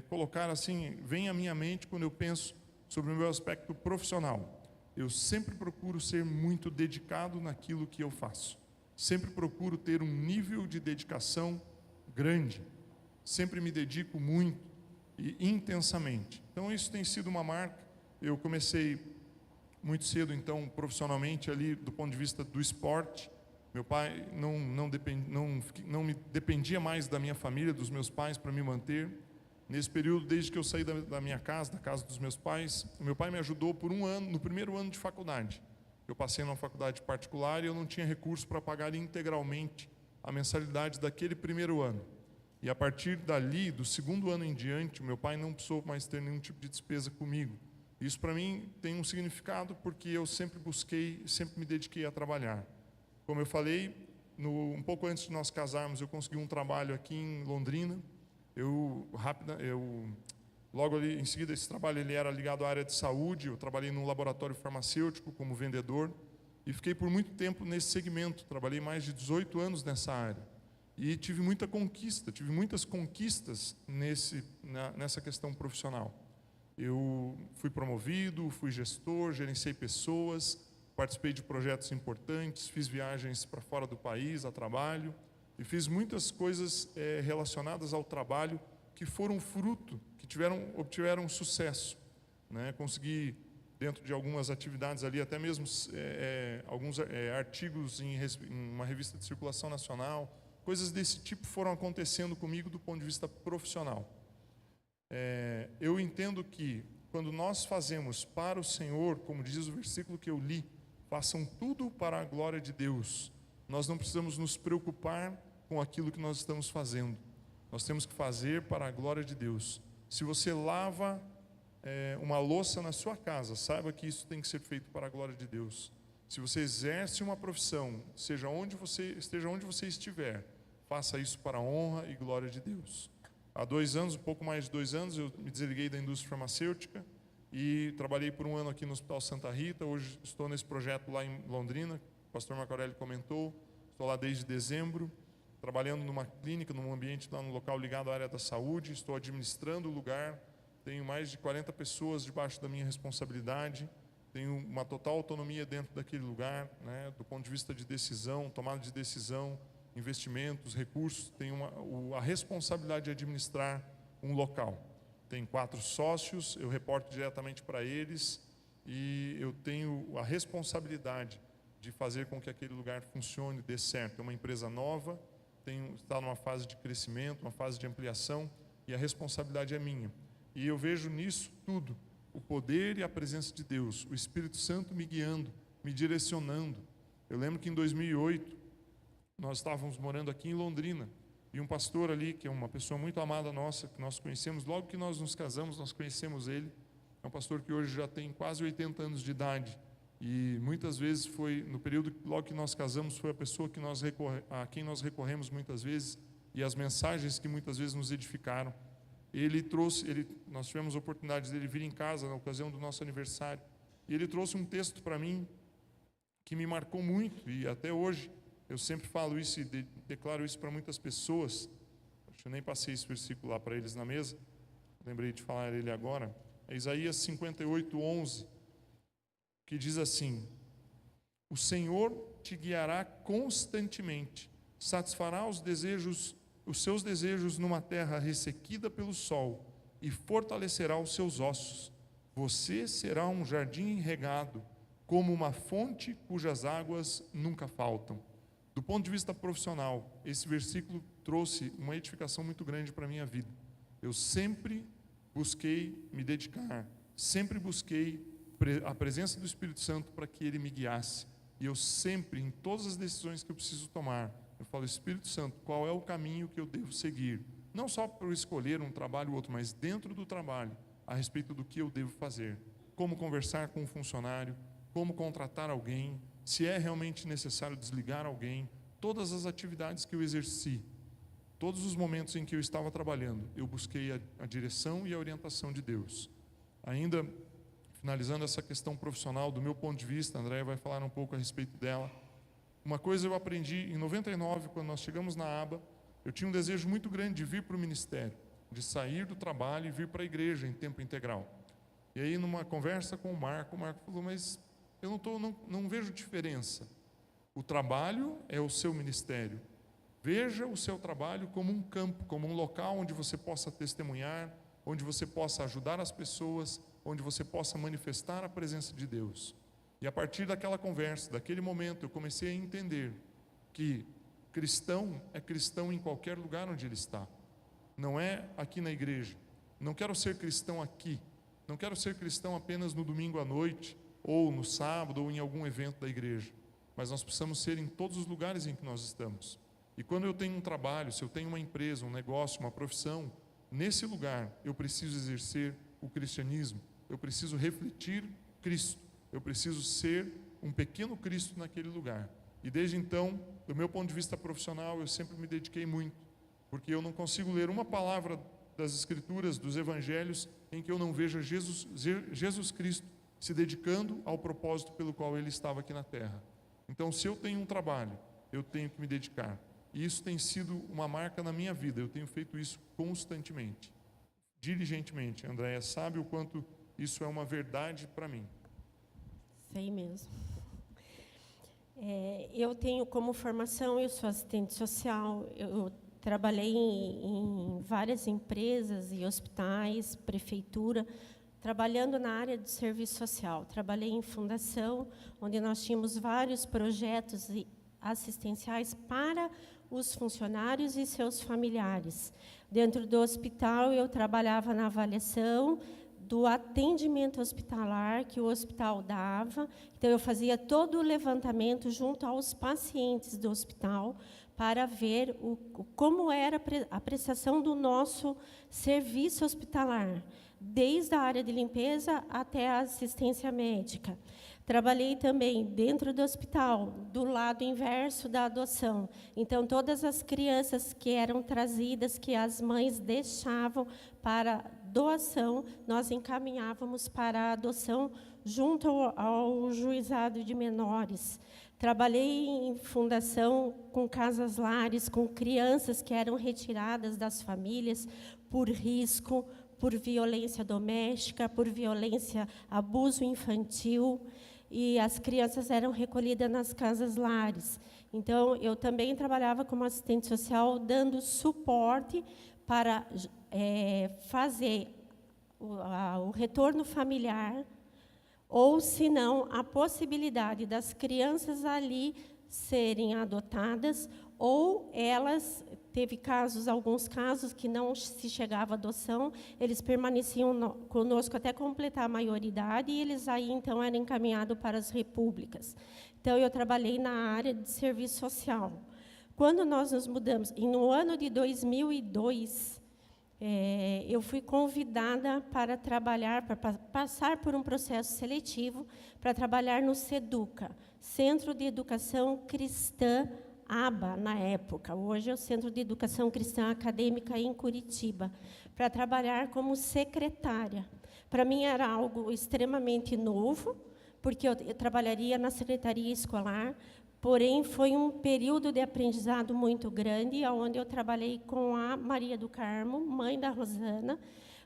colocar assim, vem à minha mente quando eu penso sobre o meu aspecto profissional. Eu sempre procuro ser muito dedicado naquilo que eu faço. Sempre procuro ter um nível de dedicação grande. Sempre me dedico muito e intensamente. Então isso tem sido uma marca. Eu comecei muito cedo, então, profissionalmente ali do ponto de vista do esporte. Meu pai não me dependia mais da minha família, dos meus pais para me manter. Nesse período, desde que eu saí da minha casa, da casa dos meus pais, o meu pai me ajudou por um ano, no primeiro ano de faculdade. Eu passei numa faculdade particular e eu não tinha recurso para pagar integralmente a mensalidade daquele primeiro ano. E a partir dali, do segundo ano em diante, o meu pai não precisou mais ter nenhum tipo de despesa comigo. Isso para mim tem um significado porque eu sempre busquei, sempre me dediquei a trabalhar. Como eu falei, um pouco antes de nós casarmos, eu consegui um trabalho aqui em Londrina. Logo ali em seguida, esse trabalho ele era ligado à área de saúde. Eu trabalhei num laboratório farmacêutico como vendedor e fiquei por muito tempo nesse segmento. Trabalhei mais de 18 anos nessa área e tive muitas conquistas nessa questão profissional. Eu fui promovido, fui gestor, gerenciei pessoas, participei de projetos importantes, fiz viagens para fora do país a trabalho. E fiz muitas coisas relacionadas ao trabalho que foram fruto, que obtiveram sucesso. Né? Consegui, dentro de algumas atividades ali, até mesmo alguns artigos em uma revista de circulação nacional. Coisas desse tipo foram acontecendo comigo do ponto de vista profissional. Eu entendo que quando nós fazemos para o Senhor, como diz o versículo que eu li, façam tudo para a glória de Deus. Nós não precisamos nos preocupar com aquilo que nós estamos fazendo. Nós temos que fazer para a glória de Deus. Se você lava uma louça na sua casa, saiba que isso tem que ser feito para a glória de Deus. Se você exerce uma profissão, esteja onde você estiver, faça isso para a honra e glória de Deus. Há 2 anos, um pouco mais de 2 anos, eu me desliguei da indústria farmacêutica e trabalhei por um ano aqui no Hospital Santa Rita. Hoje estou nesse projeto lá em Londrina, o pastor Marco Aurélio comentou. Estou lá desde dezembro, trabalhando numa clínica, num ambiente lá no local ligado à área da saúde. Estou administrando o lugar, tenho mais de 40 pessoas debaixo da minha responsabilidade. Tenho uma total autonomia dentro daquele lugar, né, do ponto de vista de decisão, tomada de decisão, investimentos, recursos, tenho a responsabilidade de administrar um local. Tem 4 sócios, eu reporto diretamente para eles e eu tenho a responsabilidade de fazer com que aquele lugar funcione, dê certo. É uma empresa nova, está numa fase de crescimento, uma fase de ampliação, e a responsabilidade é minha. E eu vejo nisso tudo, o poder e a presença de Deus, o Espírito Santo me guiando, me direcionando. Eu lembro que em 2008, nós estávamos morando aqui em Londrina, e um pastor ali, que é uma pessoa muito amada nossa, que nós conhecemos, logo que nós nos casamos, nós conhecemos ele. É um pastor que hoje já tem quase 80 anos de idade, e muitas vezes foi, no período logo que nós casamos, foi a pessoa que a quem nós recorremos muitas vezes, e as mensagens que muitas vezes nos edificaram. Nós tivemos a oportunidade dele vir em casa na ocasião do nosso aniversário, e ele trouxe um texto para mim que me marcou muito, e até hoje eu sempre falo isso e declaro isso para muitas pessoas. Eu nem passei esse versículo lá para eles na mesa, lembrei de falar ele agora. É Isaías 58:11, que diz assim: o Senhor te guiará constantemente, satisfará os seus desejos numa terra ressequida pelo sol e fortalecerá os seus ossos. Você será um jardim regado, como uma fonte cujas águas nunca faltam. Do ponto de vista profissional, esse versículo trouxe uma edificação muito grande para a minha vida. Eu sempre busquei me dedicar, sempre busquei a presença do Espírito Santo para que Ele me guiasse. E eu sempre, em todas as decisões que eu preciso tomar, eu falo: Espírito Santo, qual é o caminho que eu devo seguir? Não só para eu escolher um trabalho ou outro, mas dentro do trabalho, a respeito do que eu devo fazer. Como conversar com um funcionário, como contratar alguém, se é realmente necessário desligar alguém. Todas as atividades que eu exerci, todos os momentos em que eu estava trabalhando, eu busquei a direção e a orientação de Deus. Ainda finalizando essa questão profissional, do meu ponto de vista, a Andréia vai falar um pouco a respeito dela. Uma coisa eu aprendi em 99, quando nós chegamos na ABA, eu tinha um desejo muito grande de vir para o ministério, de sair do trabalho e vir para a igreja em tempo integral. E aí, numa conversa com o Marco falou: mas eu não vejo diferença. O trabalho é o seu ministério. Veja o seu trabalho como um campo, como um local onde você possa testemunhar, onde você possa ajudar as pessoas, onde você possa manifestar a presença de Deus. E a partir daquela conversa, daquele momento, eu comecei a entender que cristão é cristão em qualquer lugar onde ele está. Não é aqui na igreja. Não quero ser cristão aqui. Não quero ser cristão apenas no domingo à noite, ou no sábado, ou em algum evento da igreja. Mas nós precisamos ser em todos os lugares em que nós estamos. E quando eu tenho um trabalho, se eu tenho uma empresa, um negócio, uma profissão, nesse lugar eu preciso exercer o cristianismo. Eu preciso refletir Cristo. Eu preciso ser um pequeno Cristo naquele lugar. E desde então, do meu ponto de vista profissional, eu sempre me dediquei muito, porque eu não consigo ler uma palavra das Escrituras, dos Evangelhos, em que eu não veja Jesus Cristo se dedicando ao propósito pelo qual Ele estava aqui na terra. Então, se eu tenho um trabalho, eu tenho que me dedicar. E isso tem sido uma marca na minha vida. Eu tenho feito isso constantemente, diligentemente. A Andréia sabe o quanto isso é uma verdade para mim. Sei mesmo. Eu tenho como formação, eu sou assistente social, eu trabalhei em várias empresas e hospitais, prefeitura, trabalhando na área de serviço social. Trabalhei em fundação, onde nós tínhamos vários projetos assistenciais para os funcionários e seus familiares. Dentro do hospital, eu trabalhava na avaliação do atendimento hospitalar que o hospital dava. Então, eu fazia todo o levantamento junto aos pacientes do hospital para ver como era a prestação do nosso serviço hospitalar, desde a área de limpeza até a assistência médica. Trabalhei também dentro do hospital, do lado inverso da adoção. Então, todas as crianças que eram trazidas, que as mães deixavam para doação, nós encaminhávamos para a adoção junto ao juizado de menores. Trabalhei em fundação com casas lares, com crianças que eram retiradas das famílias por risco, por violência doméstica, por violência, abuso infantil. e as crianças eram recolhidas nas casas-lares. Então, eu também trabalhava como assistente social, dando suporte para fazer o retorno familiar, ou, se não, a possibilidade das crianças ali serem adotadas, ou elas, teve alguns casos que não se chegava à adoção, eles permaneciam conosco até completar a maioridade, e eles aí, então, eram encaminhados para as repúblicas. Então, eu trabalhei na área de serviço social. Quando nós nos mudamos, e no ano de 2002, eu fui convidada para trabalhar, para passar por um processo seletivo, para trabalhar no SEDUCA, Centro de Educação Cristã ABA, na época. Hoje é o Centro de Educação Cristã Acadêmica em Curitiba, para trabalhar como secretária. Para mim era algo extremamente novo, porque eu trabalharia na secretaria escolar, porém foi um período de aprendizado muito grande, onde eu trabalhei com a Maria do Carmo, mãe da Rosana.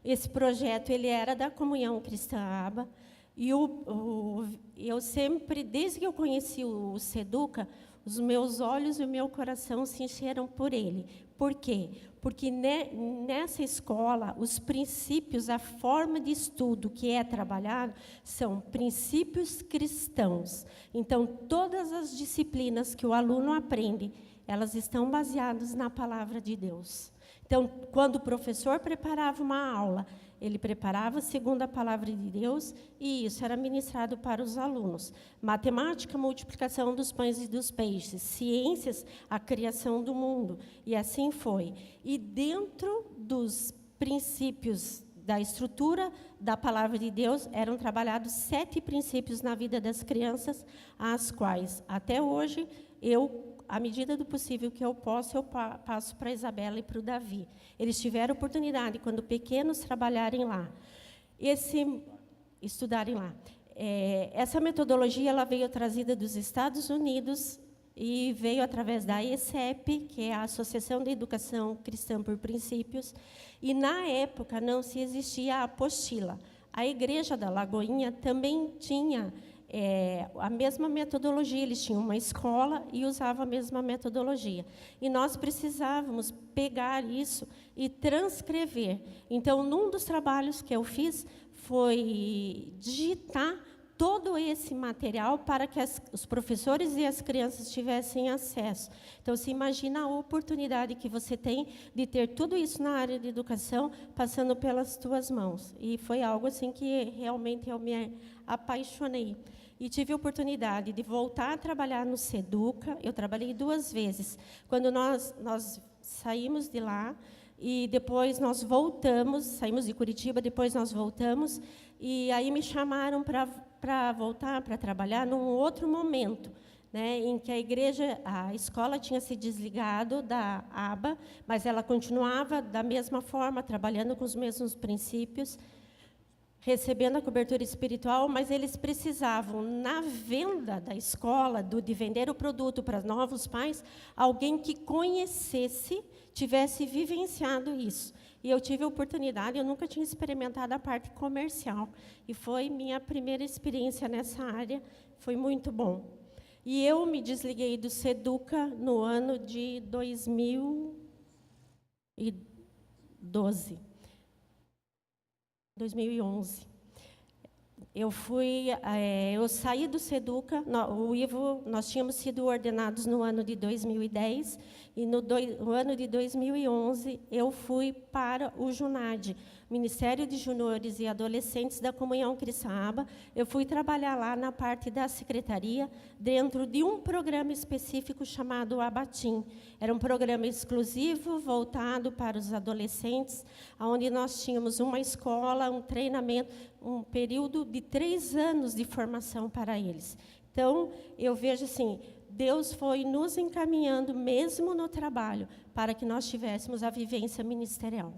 Esse projeto ele era da Comunhão Cristã ABA, e eu sempre, desde que eu conheci o SEDUCA, os meus olhos e o meu coração se encheram por ele. Por quê? Porque nessa escola, os princípios, a forma de estudo que é trabalhado, são princípios cristãos. Então, todas as disciplinas que o aluno aprende, elas estão baseadas na palavra de Deus. Então, quando o professor preparava uma aula, ele preparava segundo a palavra de Deus, e isso era ministrado para os alunos. Matemática, multiplicação dos pães e dos peixes. Ciências, a criação do mundo. E assim foi. E dentro dos princípios da estrutura da palavra de Deus, eram trabalhados 7 princípios na vida das crianças, as quais, até hoje, à medida do possível que eu posso, eu passo para a Isabela e para o Davi. Eles tiveram oportunidade, quando pequenos, trabalharem lá, estudarem lá. Essa metodologia ela veio trazida dos Estados Unidos e veio através da ESEP, que é a Associação de Educação Cristã por Princípios, e, na época, não se existia a apostila. A Igreja da Lagoinha também tinha a mesma metodologia, eles tinham uma escola e usavam a mesma metodologia. E nós precisávamos pegar isso e transcrever. Então, num dos trabalhos que eu fiz foi digitar todo esse material para que os professores e as crianças tivessem acesso. Então, se imagina a oportunidade que você tem de ter tudo isso na área de educação passando pelas tuas mãos. E foi algo assim que realmente eu me apaixonei. E tive a oportunidade de voltar a trabalhar no SEDUCA. Eu trabalhei 2 vezes. Quando nós saímos de lá, e depois nós voltamos, saímos de Curitiba, depois nós voltamos, e aí me chamaram para voltar, para trabalhar num outro momento, né, em que a escola tinha se desligado da ABA, mas ela continuava da mesma forma, trabalhando com os mesmos princípios, recebendo a cobertura espiritual, mas eles precisavam, na venda da escola, de vender o produto para novos pais, alguém que conhecesse, tivesse vivenciado isso. E eu tive a oportunidade, eu nunca tinha experimentado a parte comercial, e foi minha primeira experiência nessa área, foi muito bom. E eu me desliguei do SEDUCA no ano de 2011. Eu saí do SEDUCA, o Ivo, nós tínhamos sido ordenados no ano de 2010, e no ano de 2011 eu fui para o JUNAD, Ministério de Juniores e Adolescentes da Comunhão Cristã ABA. Eu fui trabalhar lá na parte da secretaria, dentro de um programa específico chamado Abatim. Era um programa exclusivo, voltado para os adolescentes, onde nós tínhamos uma escola, um treinamento, um período de 3 anos de formação para eles. Então, eu vejo assim, Deus foi nos encaminhando, mesmo no trabalho, para que nós tivéssemos a vivência ministerial.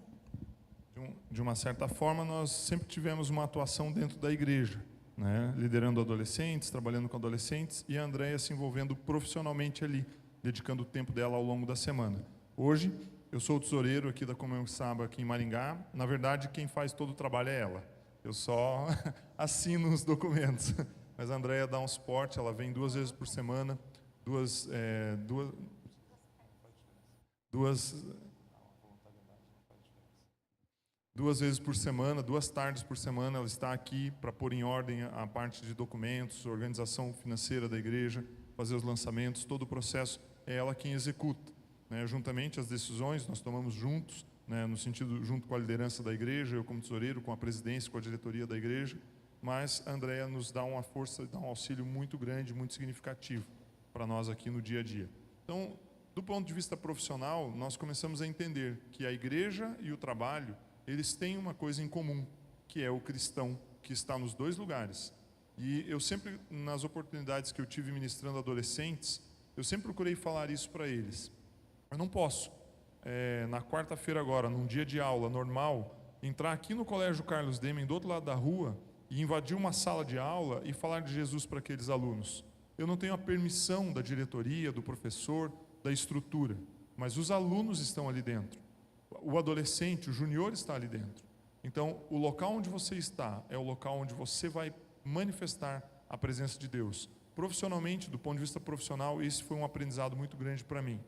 De uma certa forma, nós sempre tivemos uma atuação dentro da igreja, né? Liderando adolescentes, trabalhando com adolescentes, e a Andréia se envolvendo profissionalmente ali, dedicando o tempo dela ao longo da semana. Hoje, eu sou o tesoureiro aqui da Comunhão Cristã aqui em Maringá. Na verdade, quem faz todo o trabalho é ela. Eu só assino os documentos. mas a Andréia dá um suporte, ela vem 2 vezes por semana, duas vezes por semana, 2 tardes por semana, ela está aqui para pôr em ordem a parte de documentos, organização financeira da igreja, fazer os lançamentos, todo o processo é ela quem executa, né? Juntamente as decisões nós tomamos juntos, né? No sentido junto com a liderança da igreja, eu como tesoureiro, com a presidência, com a diretoria da igreja, mas a Andréia nos dá uma força, dá um auxílio muito grande, muito significativo para nós aqui no dia a dia. Então, do ponto de vista profissional, nós começamos a entender que a igreja e o trabalho, eles têm uma coisa em comum, que é o cristão que está nos 2 lugares. E eu sempre, nas oportunidades que eu tive ministrando adolescentes, eu sempre procurei falar isso para eles. Eu não posso, na quarta-feira agora, num dia de aula normal, entrar aqui no Colégio Carlos Demen, do outro lado da rua, e invadir uma sala de aula e falar de Jesus para aqueles alunos. Eu não tenho a permissão da diretoria, do professor, da estrutura, mas os alunos estão ali dentro. O adolescente, o junior está ali dentro. Então, o local onde você está é o local onde você vai manifestar a presença de Deus. Profissionalmente, do ponto de vista profissional, esse foi um aprendizado muito grande para mim.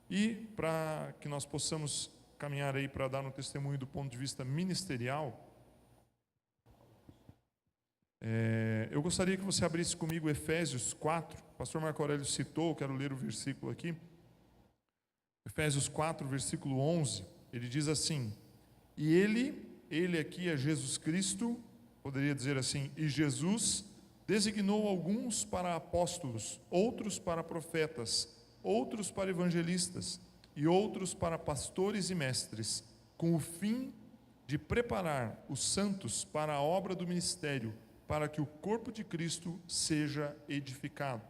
E para que nós possamos caminhar aí para dar um testemunho do ponto de vista ministerial, eu gostaria que você abrisse comigo Efésios 4. O pastor Marco Aurélio citou, eu quero ler o versículo aqui. Efésios 4, versículo 11, ele diz assim: e ele aqui é Jesus Cristo, poderia dizer assim, e Jesus designou alguns para apóstolos, outros para profetas, outros para evangelistas e outros para pastores e mestres, com o fim de preparar os santos para a obra do ministério, para que o corpo de Cristo seja edificado.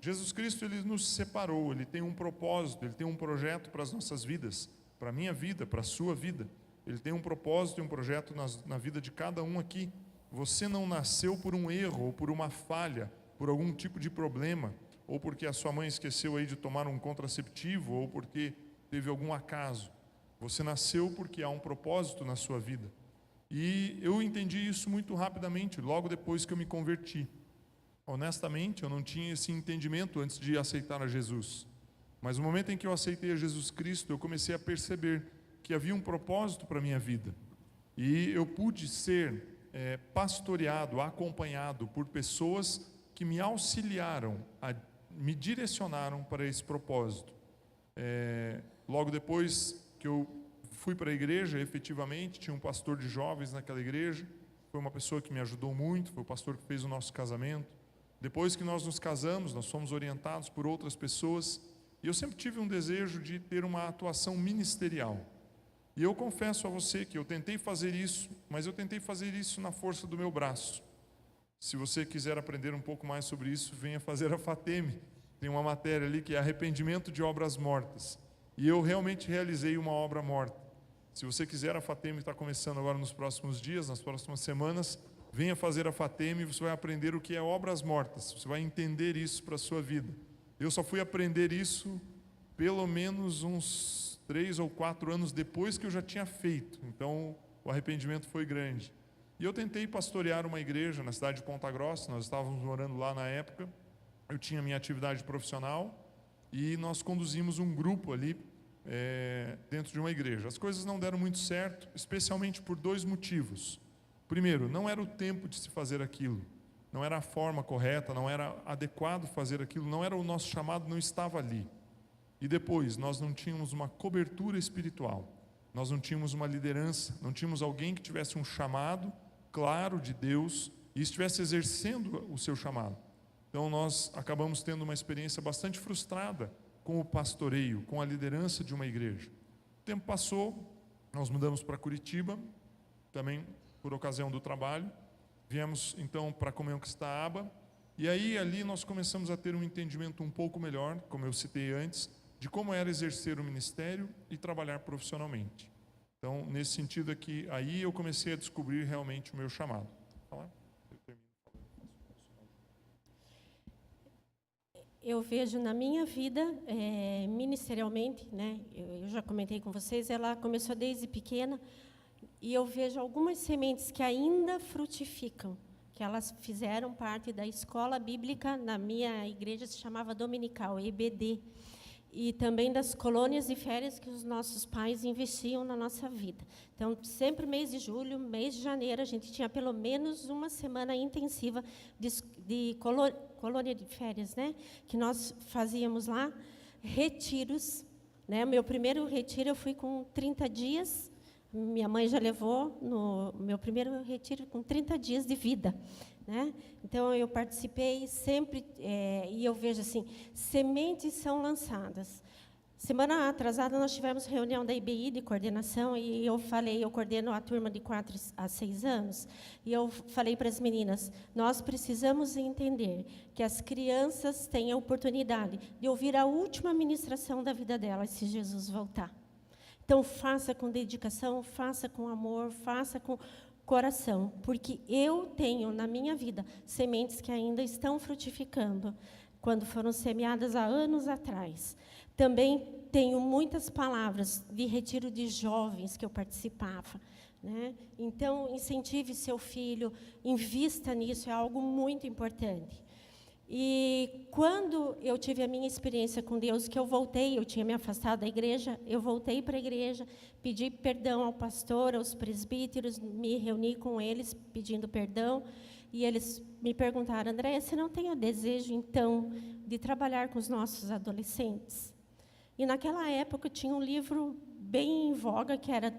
Jesus Cristo, ele nos separou, ele tem um propósito, ele tem um projeto para as nossas vidas, para a minha vida, para a sua vida. Ele tem um propósito e um projeto na vida de cada um aqui. Você não nasceu por um erro ou por uma falha, por algum tipo de problema, ou porque a sua mãe esqueceu aí de tomar um contraceptivo, ou porque teve algum acaso. Você nasceu porque há um propósito na sua vida. E eu entendi isso muito rapidamente, logo depois que eu me converti. Honestamente, eu não tinha esse entendimento antes de aceitar a Jesus. Mas no momento em que eu aceitei a Jesus Cristo, eu comecei a perceber que havia um propósito para a minha vida. E eu pude ser pastoreado, acompanhado por pessoas que me auxiliaram, me direcionaram para esse propósito. Logo depois que eu fui para a igreja, efetivamente, tinha um pastor de jovens naquela igreja, foi uma pessoa que me ajudou muito, foi o pastor que fez o nosso casamento. Depois que nós nos casamos, nós fomos orientados por outras pessoas, e eu sempre tive um desejo de ter uma atuação ministerial. E eu confesso a você que eu tentei fazer isso, mas eu tentei fazer isso na força do meu braço. Se você quiser aprender um pouco mais sobre isso, venha fazer a FATEM. Tem uma matéria ali que é arrependimento de obras mortas. E eu realmente realizei uma obra morta. Se você quiser, a FATEM está começando agora nos próximos dias, nas próximas semanas. Venha fazer a FATEM e você vai aprender o que é obras mortas. Você vai entender isso para a sua vida. Eu só fui aprender isso pelo menos uns 3 ou 4 anos depois que eu já tinha feito. Então, o arrependimento foi grande. E eu tentei pastorear uma igreja na cidade de Ponta Grossa, nós estávamos morando lá na época. Eu tinha minha atividade profissional e nós conduzimos um grupo ali dentro de uma igreja. As coisas não deram muito certo, especialmente por 2 motivos. Primeiro, não era o tempo de se fazer aquilo, não era a forma correta, não era adequado fazer aquilo, não era o nosso chamado, não estava ali. E depois, nós não tínhamos uma cobertura espiritual, nós não tínhamos uma liderança, não tínhamos alguém que tivesse um chamado claro de Deus e estivesse exercendo o seu chamado. Então nós acabamos tendo uma experiência bastante frustrada com o pastoreio, com a liderança de uma igreja. O tempo passou, nós mudamos para Curitiba, também por ocasião do trabalho, viemos então para Comenhoquistaba, e aí ali nós começamos a ter um entendimento um pouco melhor, como eu citei antes, de como era exercer o ministério e trabalhar profissionalmente. Então, nesse sentido aqui, aí eu comecei a descobrir realmente o meu chamado. Eu vejo na minha vida, ministerialmente, né, eu já comentei com vocês, ela começou desde pequena, e eu vejo algumas sementes que ainda frutificam, que elas fizeram parte da escola bíblica, na minha igreja se chamava Dominical, EBD, e também das colônias de férias que os nossos pais investiam na nossa vida. Então, sempre mês de julho, mês de janeiro, a gente tinha pelo menos uma semana intensiva de colônia de férias, né? Que nós fazíamos lá, retiros, né? Meu primeiro retiro eu fui com 30 dias, minha mãe já levou no meu primeiro retiro com 30 dias de vida, né? Então, eu participei sempre, e eu vejo assim, sementes são lançadas. Semana atrasada, nós tivemos reunião da IBI de coordenação, e eu coordeno a turma de 4 a 6 anos, e eu falei para as meninas, nós precisamos entender que as crianças têm a oportunidade de ouvir a última ministração da vida delas, se Jesus voltar. Então, faça com dedicação, faça com amor, faça com coração, porque eu tenho na minha vida sementes que ainda estão frutificando, quando foram semeadas há anos atrás. Também tenho muitas palavras de retiro de jovens que eu participava, né? Então, incentive seu filho, invista nisso, é algo muito importante. E quando eu tive a minha experiência com Deus, que eu voltei, eu tinha me afastado da igreja, eu voltei para a igreja, pedi perdão ao pastor, aos presbíteros, me reuni com eles pedindo perdão, e eles me perguntaram, Andréia, você não tem o desejo, então, de trabalhar com os nossos adolescentes? E naquela época tinha um livro bem em voga, que era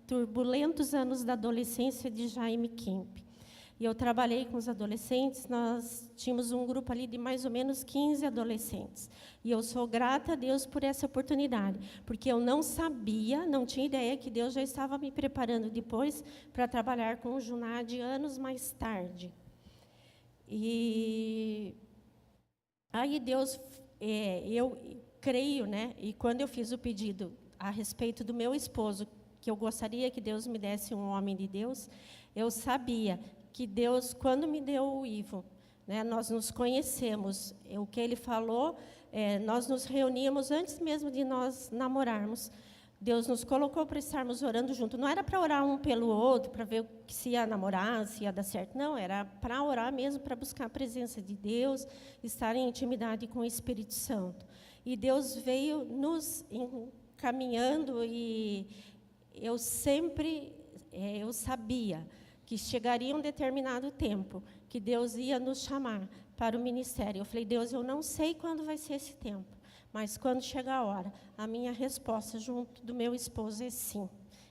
Turbulentos Anos da Adolescência, de Jaime Kemp. E eu trabalhei com os adolescentes, nós tínhamos um grupo ali de mais ou menos 15 adolescentes. E eu sou grata a Deus por essa oportunidade, porque eu não sabia, não tinha ideia que Deus já estava me preparando depois para trabalhar com o Junad anos mais tarde. E aí Deus, eu creio, né? E quando eu fiz o pedido a respeito do meu esposo, que eu gostaria que Deus me desse um homem de Deus, eu sabia que Deus, quando me deu o Ivo, né, nós nos conhecemos, o que ele falou, nós nos reuníamos antes mesmo de nós namorarmos. Deus nos colocou para estarmos orando junto. Não era para orar um pelo outro, para ver se ia namorar, se ia dar certo. Não, era para orar mesmo, para buscar a presença de Deus, estar em intimidade com o Espírito Santo. E Deus veio nos encaminhando, e eu sempre, eu sabia que chegaria um determinado tempo que Deus ia nos chamar para o ministério. Eu falei, Deus, eu não sei quando vai ser esse tempo, mas quando chegar a hora, a minha resposta junto do meu esposo é sim.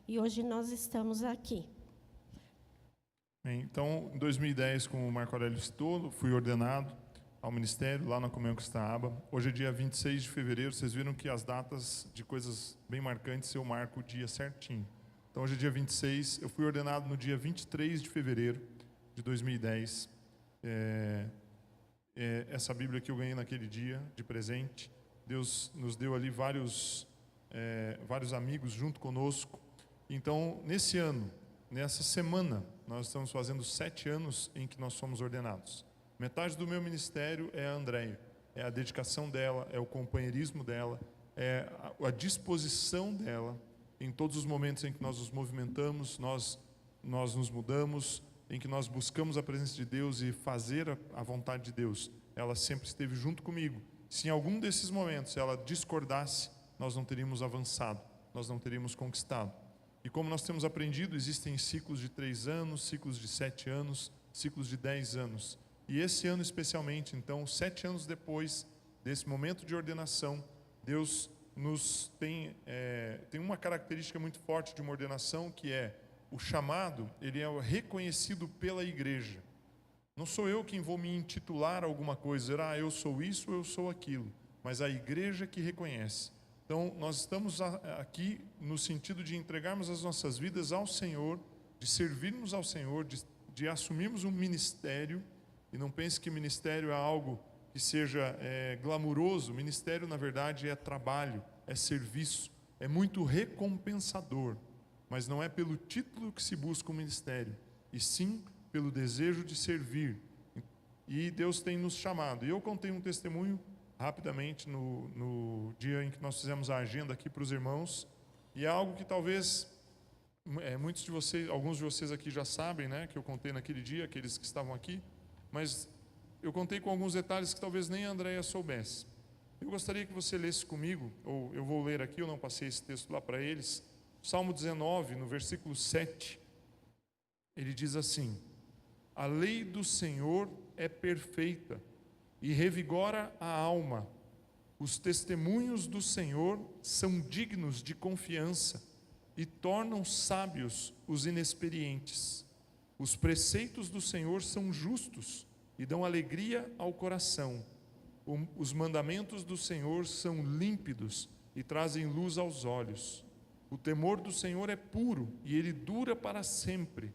E hoje nós estamos aqui. Bem, então, em 2010, como o Marco Aurélio citou, fui ordenado ao ministério lá na Comunhão Cristã-Aba. Hoje é dia 26 de fevereiro, vocês viram que as datas de coisas bem marcantes eu marco o dia certinho. Então, hoje é dia 26, eu fui ordenado no dia 23 de fevereiro de 2010. Essa Bíblia que eu ganhei naquele dia, de presente, Deus nos deu ali vários amigos junto conosco. Então, nesse ano, nessa semana, nós estamos fazendo 7 anos em que nós somos ordenados. Metade do meu ministério é a Andréia, é a dedicação dela, é o companheirismo dela, é a disposição dela, em todos os momentos em que nós nos movimentamos, nós nos mudamos, em que nós buscamos a presença de Deus e fazer a vontade de Deus. Ela sempre esteve junto comigo. Se em algum desses momentos ela discordasse, nós não teríamos avançado, nós não teríamos conquistado. E como nós temos aprendido, existem ciclos de 3 anos, ciclos de 7 anos, ciclos de 10 anos. E esse ano especialmente, então, 7 anos depois desse momento de ordenação, Deus nos tem uma característica muito forte de uma ordenação, que é o chamado, ele é reconhecido pela igreja. Não sou eu quem vou me intitular alguma coisa, dizer, eu sou isso, eu sou aquilo, mas a igreja que reconhece. Então, nós estamos aqui no sentido de entregarmos as nossas vidas ao Senhor, de servirmos ao Senhor, de assumirmos um ministério, e não pense que ministério é algo que seja glamuroso. Ministério, na verdade, é trabalho, é serviço, é muito recompensador, mas não é pelo título que se busca o ministério, e sim pelo desejo de servir. E Deus tem nos chamado. E eu contei um testemunho rapidamente no dia em que nós fizemos a agenda aqui para os irmãos, e é algo que talvez muitos de vocês, alguns de vocês aqui já sabem, né, que eu contei naquele dia, aqueles que estavam aqui, mas eu contei com alguns detalhes que talvez nem a Andréia soubesse. Eu gostaria que você lesse comigo, ou eu vou ler aqui, eu não passei esse texto lá para eles, Salmo 19, no versículo 7, ele diz assim: a lei do Senhor é perfeita e revigora a alma. Os testemunhos do Senhor são dignos de confiança e tornam sábios os inexperientes. Os preceitos do Senhor são justos e dão alegria ao coração. Os mandamentos do Senhor são límpidos e trazem luz aos olhos. O temor do Senhor é puro e ele dura para sempre.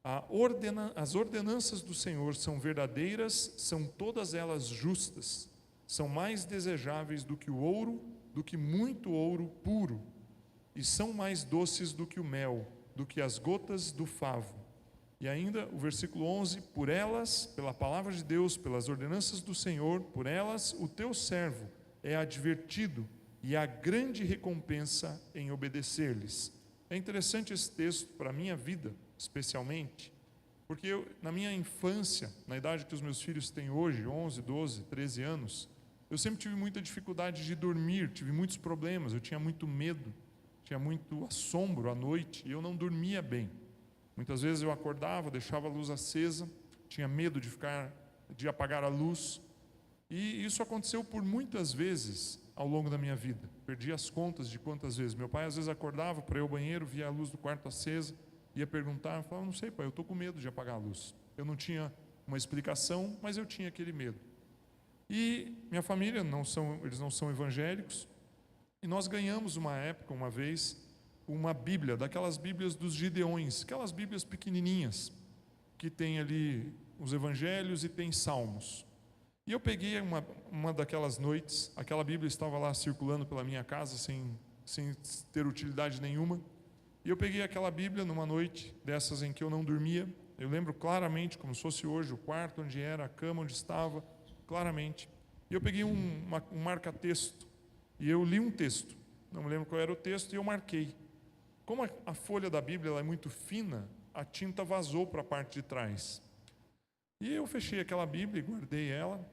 As ordenanças do Senhor são verdadeiras, são todas elas justas. São mais desejáveis do que o ouro, do que muito ouro puro. E são mais doces do que o mel, do que as gotas do favo. E ainda o versículo 11: por elas, pela palavra de Deus, pelas ordenanças do Senhor, por elas o teu servo é advertido, e há grande recompensa em obedecer-lhes. É interessante esse texto para a minha vida, especialmente, porque eu, na minha infância, na idade que os meus filhos têm hoje, 11, 12, 13 anos, eu sempre tive muita dificuldade de dormir, tive muitos problemas, eu tinha muito medo, tinha muito assombro à noite, e eu não dormia bem. Muitas vezes eu acordava, deixava a luz acesa, tinha medo de apagar a luz, e isso aconteceu por muitas vezes ao longo da minha vida. Perdi as contas de quantas vezes. Meu pai às vezes acordava para ir ao banheiro, via a luz do quarto acesa, ia perguntar, eu falava: não sei, pai, eu estou com medo de apagar a luz. Eu não tinha uma explicação, mas eu tinha aquele medo. E minha família, eles não são evangélicos, e nós ganhamos uma vez, uma Bíblia, daquelas Bíblias dos Gideões, aquelas Bíblias pequenininhas, que tem ali os evangelhos e tem salmos. E eu peguei uma daquelas noites, aquela Bíblia estava lá circulando pela minha casa, sem ter utilidade nenhuma, e eu peguei aquela Bíblia numa noite dessas em que eu não dormia. Eu lembro claramente, como se fosse hoje, o quarto onde era, a cama onde estava, claramente. E eu peguei um marca-texto, e eu li um texto, não me lembro qual era o texto, e eu marquei. Como a folha da Bíblia ela é muito fina, a tinta vazou para a parte de trás. E eu fechei aquela Bíblia e guardei ela,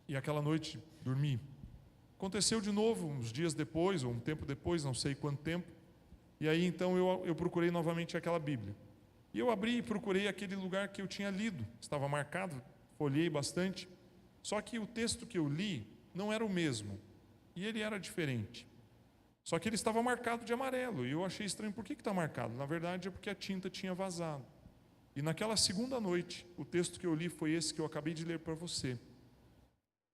e aquela noite dormi. Aconteceu de novo, uns dias depois, ou um tempo depois, não sei quanto tempo, e aí então eu procurei novamente aquela Bíblia. E eu abri e procurei aquele lugar que eu tinha lido, estava marcado, folhei bastante, só que o texto que eu li não era o mesmo, e ele era diferente. Só que ele estava marcado de amarelo, e eu achei estranho, por que está marcado? Na verdade é porque a tinta tinha vazado. E naquela segunda noite, o texto que eu li foi esse que eu acabei de ler para você.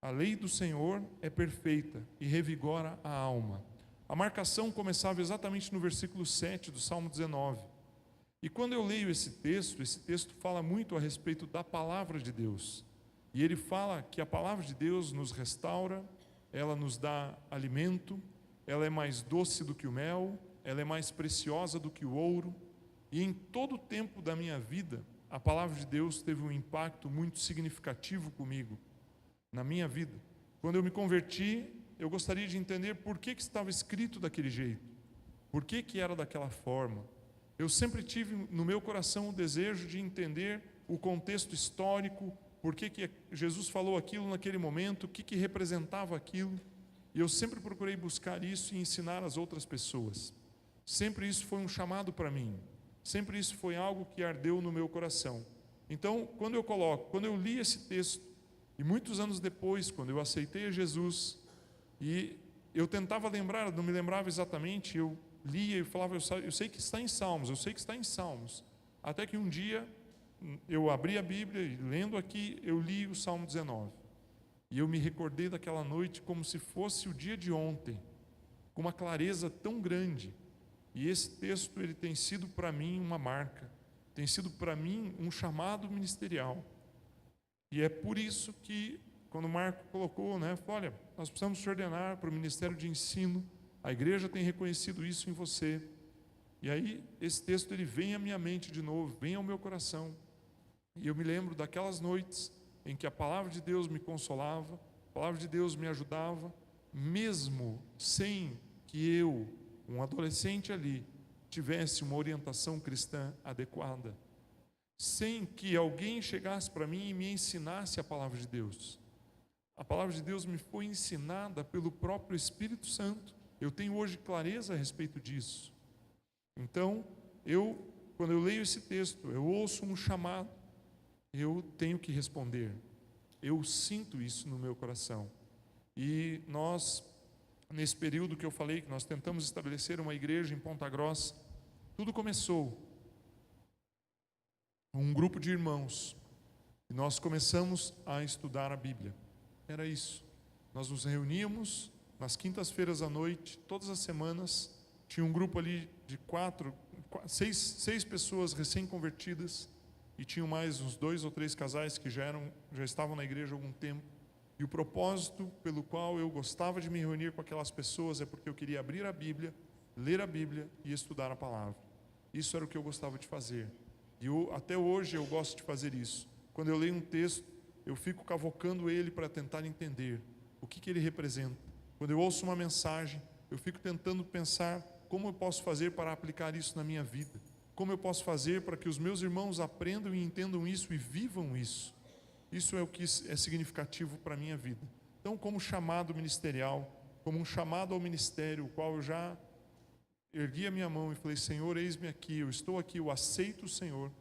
A lei do Senhor é perfeita e revigora a alma. A marcação começava exatamente no versículo 7 do Salmo 19. E quando eu leio esse texto fala muito a respeito da palavra de Deus. E ele fala que a palavra de Deus nos restaura, ela nos dá alimento, ela é mais doce do que o mel, ela é mais preciosa do que o ouro. E em todo o tempo da minha vida, a palavra de Deus teve um impacto muito significativo comigo, na minha vida. Quando eu me converti, eu gostaria de entender por que estava escrito daquele jeito, por que era daquela forma. Eu sempre tive no meu coração o desejo de entender o contexto histórico, por que Jesus falou aquilo naquele momento, o que representava aquilo. E eu sempre procurei buscar isso e ensinar às outras pessoas. Sempre isso foi um chamado para mim. Sempre isso foi algo que ardeu no meu coração. Então, quando eu li esse texto, e muitos anos depois, quando eu aceitei a Jesus, e eu tentava lembrar, não me lembrava exatamente, eu lia e falava, eu sei que está em Salmos, eu sei que está em Salmos. Até que um dia, eu abri a Bíblia e lendo aqui, eu li o Salmo 19. E eu me recordei daquela noite como se fosse o dia de ontem, com uma clareza tão grande. E esse texto, ele tem sido para mim uma marca, tem sido para mim um chamado ministerial. E é por isso que, quando o Marco colocou, falou, olha, nós precisamos te ordenar para o Ministério de Ensino, a igreja tem reconhecido isso em você. E aí, esse texto, ele vem à minha mente de novo, vem ao meu coração. E eu me lembro daquelas noites em que a palavra de Deus me consolava, a palavra de Deus me ajudava, mesmo sem que eu, um adolescente ali, tivesse uma orientação cristã adequada, sem que alguém chegasse para mim e me ensinasse a palavra de Deus. A palavra de Deus me foi ensinada pelo próprio Espírito Santo. Eu tenho hoje clareza a respeito disso. Então, quando eu leio esse texto, eu ouço um chamado, eu tenho que responder. Eu sinto isso no meu coração. E nós, nesse período que eu falei, que nós tentamos estabelecer uma igreja em Ponta Grossa, tudo começou com um grupo de irmãos, e nós começamos a estudar a Bíblia. Era isso. Nós nos reuníamos nas quintas-feiras à noite, todas as semanas. Tinha um grupo ali de seis pessoas recém-convertidas, e tinham mais uns 2 ou 3 casais que já estavam na igreja há algum tempo. E o propósito pelo qual eu gostava de me reunir com aquelas pessoas é porque eu queria abrir a Bíblia, ler a Bíblia e estudar a palavra. Isso era o que eu gostava de fazer. E até hoje eu gosto de fazer isso. Quando eu leio um texto, eu fico cavocando ele para tentar entender o que ele representa. Quando eu ouço uma mensagem, eu fico tentando pensar como eu posso fazer para aplicar isso na minha vida. Como eu posso fazer para que os meus irmãos aprendam e entendam isso e vivam isso. Isso é o que é significativo para a minha vida. Então, como chamado ministerial, como um chamado ao ministério, o qual eu já ergui a minha mão e falei: Senhor, eis-me aqui, eu estou aqui, eu aceito o Senhor.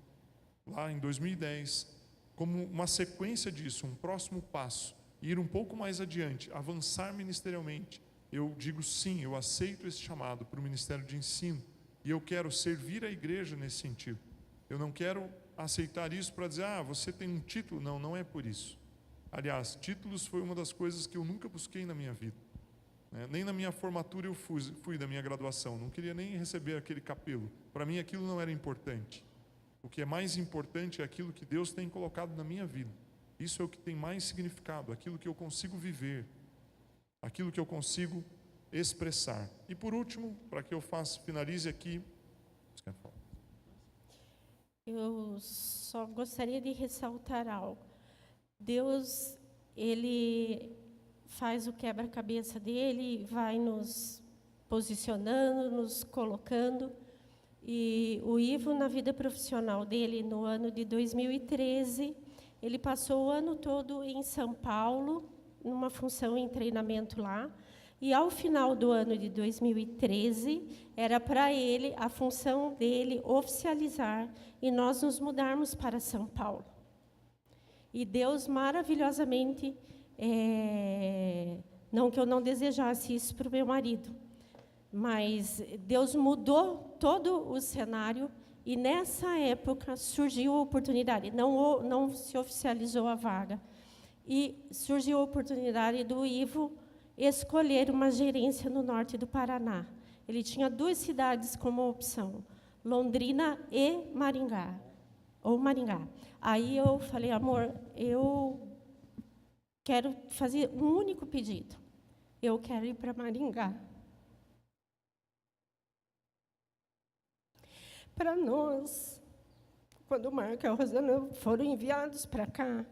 Lá em 2010, como uma sequência disso, um próximo passo, ir um pouco mais adiante, avançar ministerialmente, eu digo sim, eu aceito esse chamado para o ministério de ensino, e eu quero servir a igreja nesse sentido. Eu não quero aceitar isso para dizer: você tem um título. Não, não é por isso. Aliás, títulos foi uma das coisas que eu nunca busquei na minha vida. Nem na minha formatura eu fui da minha graduação, não queria nem receber aquele capelo. Para mim aquilo não era importante. O que é mais importante é aquilo que Deus tem colocado na minha vida. Isso é o que tem mais significado, aquilo que eu consigo viver, aquilo que eu consigo expressar. E por último, para que eu finalize aqui, você quer falar? Eu só gostaria de ressaltar algo. Deus, Ele faz o quebra-cabeça dele, vai nos posicionando, nos colocando. E o Ivo, na vida profissional dele, no ano de 2013, ele passou o ano todo em São Paulo, numa função em treinamento lá. E ao final do ano de 2013, era para ele, a função dele, oficializar e nós nos mudarmos para São Paulo. E Deus maravilhosamente, não que eu não desejasse isso para o meu marido, mas Deus mudou todo o cenário e nessa época surgiu a oportunidade, não se oficializou a vaga, e surgiu a oportunidade do Ivo escolher uma gerência no norte do Paraná. Ele tinha 2 cidades como opção, Londrina e Maringá, ou Maringá. Aí eu falei: amor, eu quero fazer um único pedido, eu quero ir para Maringá. Para nós, quando o Marco e a Rosana foram enviados para cá,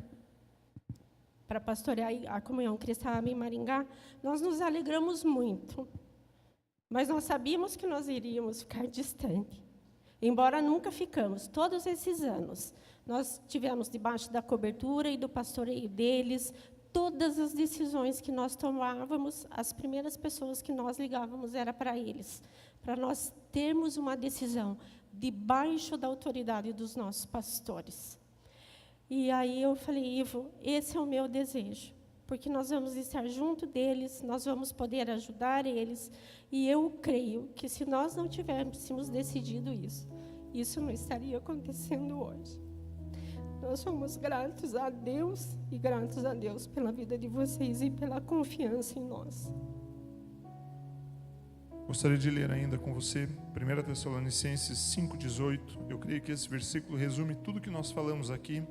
para pastorear a comunhão cristã em Maringá, nós nos alegramos muito. Mas nós sabíamos que nós iríamos ficar distante. Embora nunca ficamos, todos esses anos, nós tivemos debaixo da cobertura e do pastoreio deles, todas as decisões que nós tomávamos, as primeiras pessoas que nós ligávamos era para eles, para nós termos uma decisão debaixo da autoridade dos nossos pastores. E aí eu falei: Ivo, esse é o meu desejo, porque nós vamos estar junto deles, nós vamos poder ajudar eles, e eu creio que se nós não tivéssemos decidido isso não estaria acontecendo hoje. Nós somos gratos a Deus e gratos a Deus pela vida de vocês e pela confiança em nós. Gostaria de ler ainda com você 1 Tessalonicenses 5,18. Eu creio que esse versículo resume tudo que nós falamos aqui.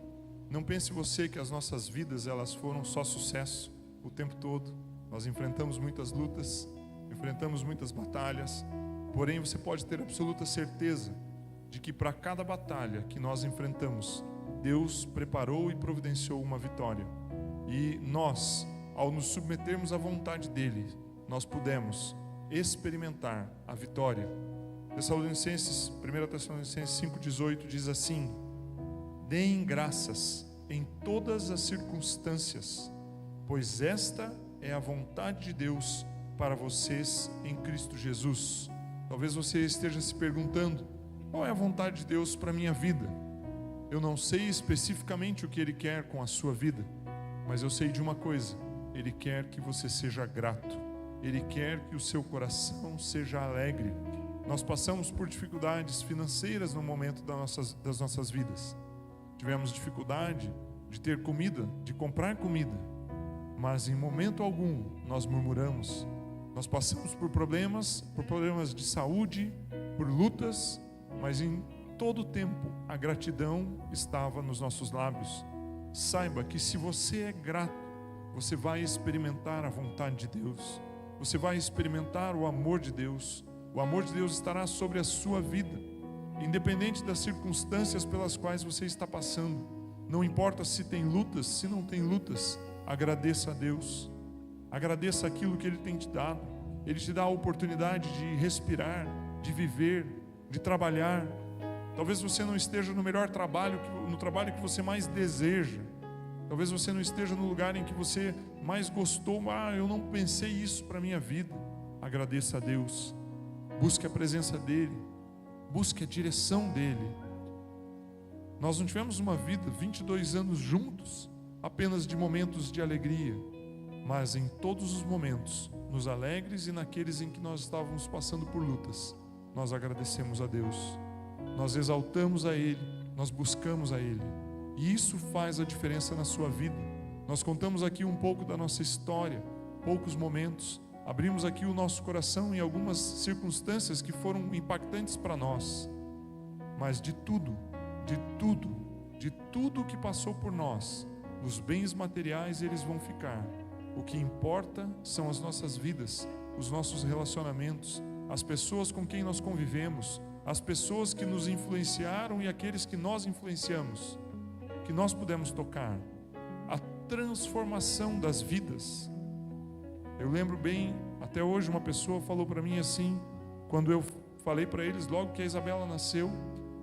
Não pense você que as nossas vidas elas foram só sucesso o tempo todo. Nós enfrentamos muitas lutas, enfrentamos muitas batalhas. Porém, você pode ter absoluta certeza de que para cada batalha que nós enfrentamos, Deus preparou e providenciou uma vitória. E nós, ao nos submetermos à vontade dele, nós pudemos experimentar a vitória. Tessalonicenses, 1 Tessalonicenses 5,18 diz assim: deem graças em todas as circunstâncias, pois esta é a vontade de Deus para vocês em Cristo Jesus. Talvez você esteja se perguntando: qual é a vontade de Deus para a minha vida? Eu não sei especificamente o que Ele quer com a sua vida, mas eu sei de uma coisa: Ele quer que você seja grato, Ele quer que o seu coração seja alegre. Nós passamos por dificuldades financeiras no momento das nossas vidas. Tivemos dificuldade de ter comida, de comprar comida, mas em momento algum nós murmuramos. Nós passamos por problemas de saúde, por lutas, mas em todo o tempo a gratidão estava nos nossos lábios. Saiba que se você é grato, você vai experimentar a vontade de Deus, você vai experimentar o amor de Deus. O amor de Deus estará sobre a sua vida, independente das circunstâncias pelas quais você está passando. Não importa se tem lutas, se não tem lutas, agradeça a Deus. Agradeça aquilo que Ele tem te dado. Ele te dá a oportunidade de respirar, de viver, de trabalhar. Talvez você não esteja no melhor trabalho, no trabalho que você mais deseja. Talvez você não esteja no lugar em que você mais gostou. Eu não pensei isso para a minha vida. Agradeça a Deus. Busque a presença dEle. Busque a direção dEle. Nós não tivemos uma vida, 22 anos juntos, apenas de momentos de alegria, mas em todos os momentos, nos alegres e naqueles em que nós estávamos passando por lutas, nós agradecemos a Deus, nós exaltamos a Ele, nós buscamos a Ele, e isso faz a diferença na sua vida. Nós contamos aqui um pouco da nossa história, poucos momentos, abrimos aqui o nosso coração em algumas circunstâncias que foram impactantes para nós, mas de tudo que passou por nós, os bens materiais eles vão ficar. O que importa são as nossas vidas, os nossos relacionamentos, as pessoas com quem nós convivemos, as pessoas que nos influenciaram e aqueles que nós influenciamos, que nós pudemos tocar, a transformação das vidas. Eu lembro bem, até hoje uma pessoa falou para mim assim, quando eu falei para eles logo que a Isabela nasceu,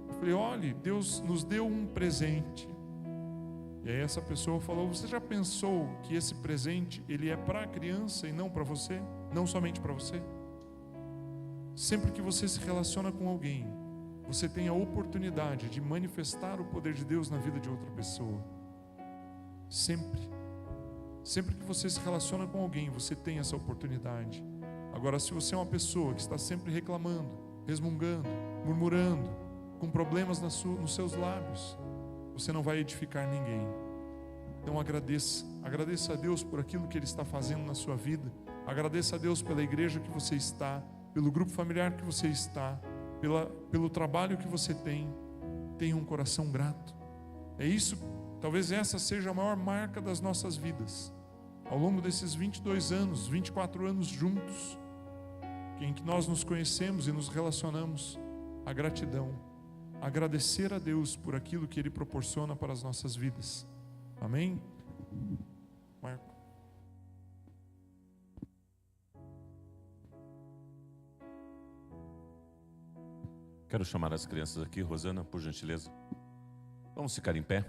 eu falei: olha, Deus nos deu um presente. E aí essa pessoa falou: você já pensou que esse presente ele é para a criança e não para você? Não somente para você? Sempre que você se relaciona com alguém, você tem a oportunidade de manifestar o poder de Deus na vida de outra pessoa. Sempre que você se relaciona com alguém, você tem essa oportunidade. Agora, se você é uma pessoa que está sempre reclamando, resmungando, murmurando, com problemas nos seus lábios, você não vai edificar ninguém. Então agradeça a Deus por aquilo que Ele está fazendo na sua vida. Agradeça a Deus pela igreja que você está, pelo grupo familiar que você está, pelo trabalho que você tem. Tenha um coração grato. É isso. Talvez essa seja a maior marca das nossas vidas. Ao longo desses 22 anos, 24 anos juntos, em que nós nos conhecemos e nos relacionamos, a gratidão. Agradecer a Deus por aquilo que Ele proporciona para as nossas vidas. Amém? Marco. Quero chamar as crianças aqui, Rosana, por gentileza. Vamos ficar em pé.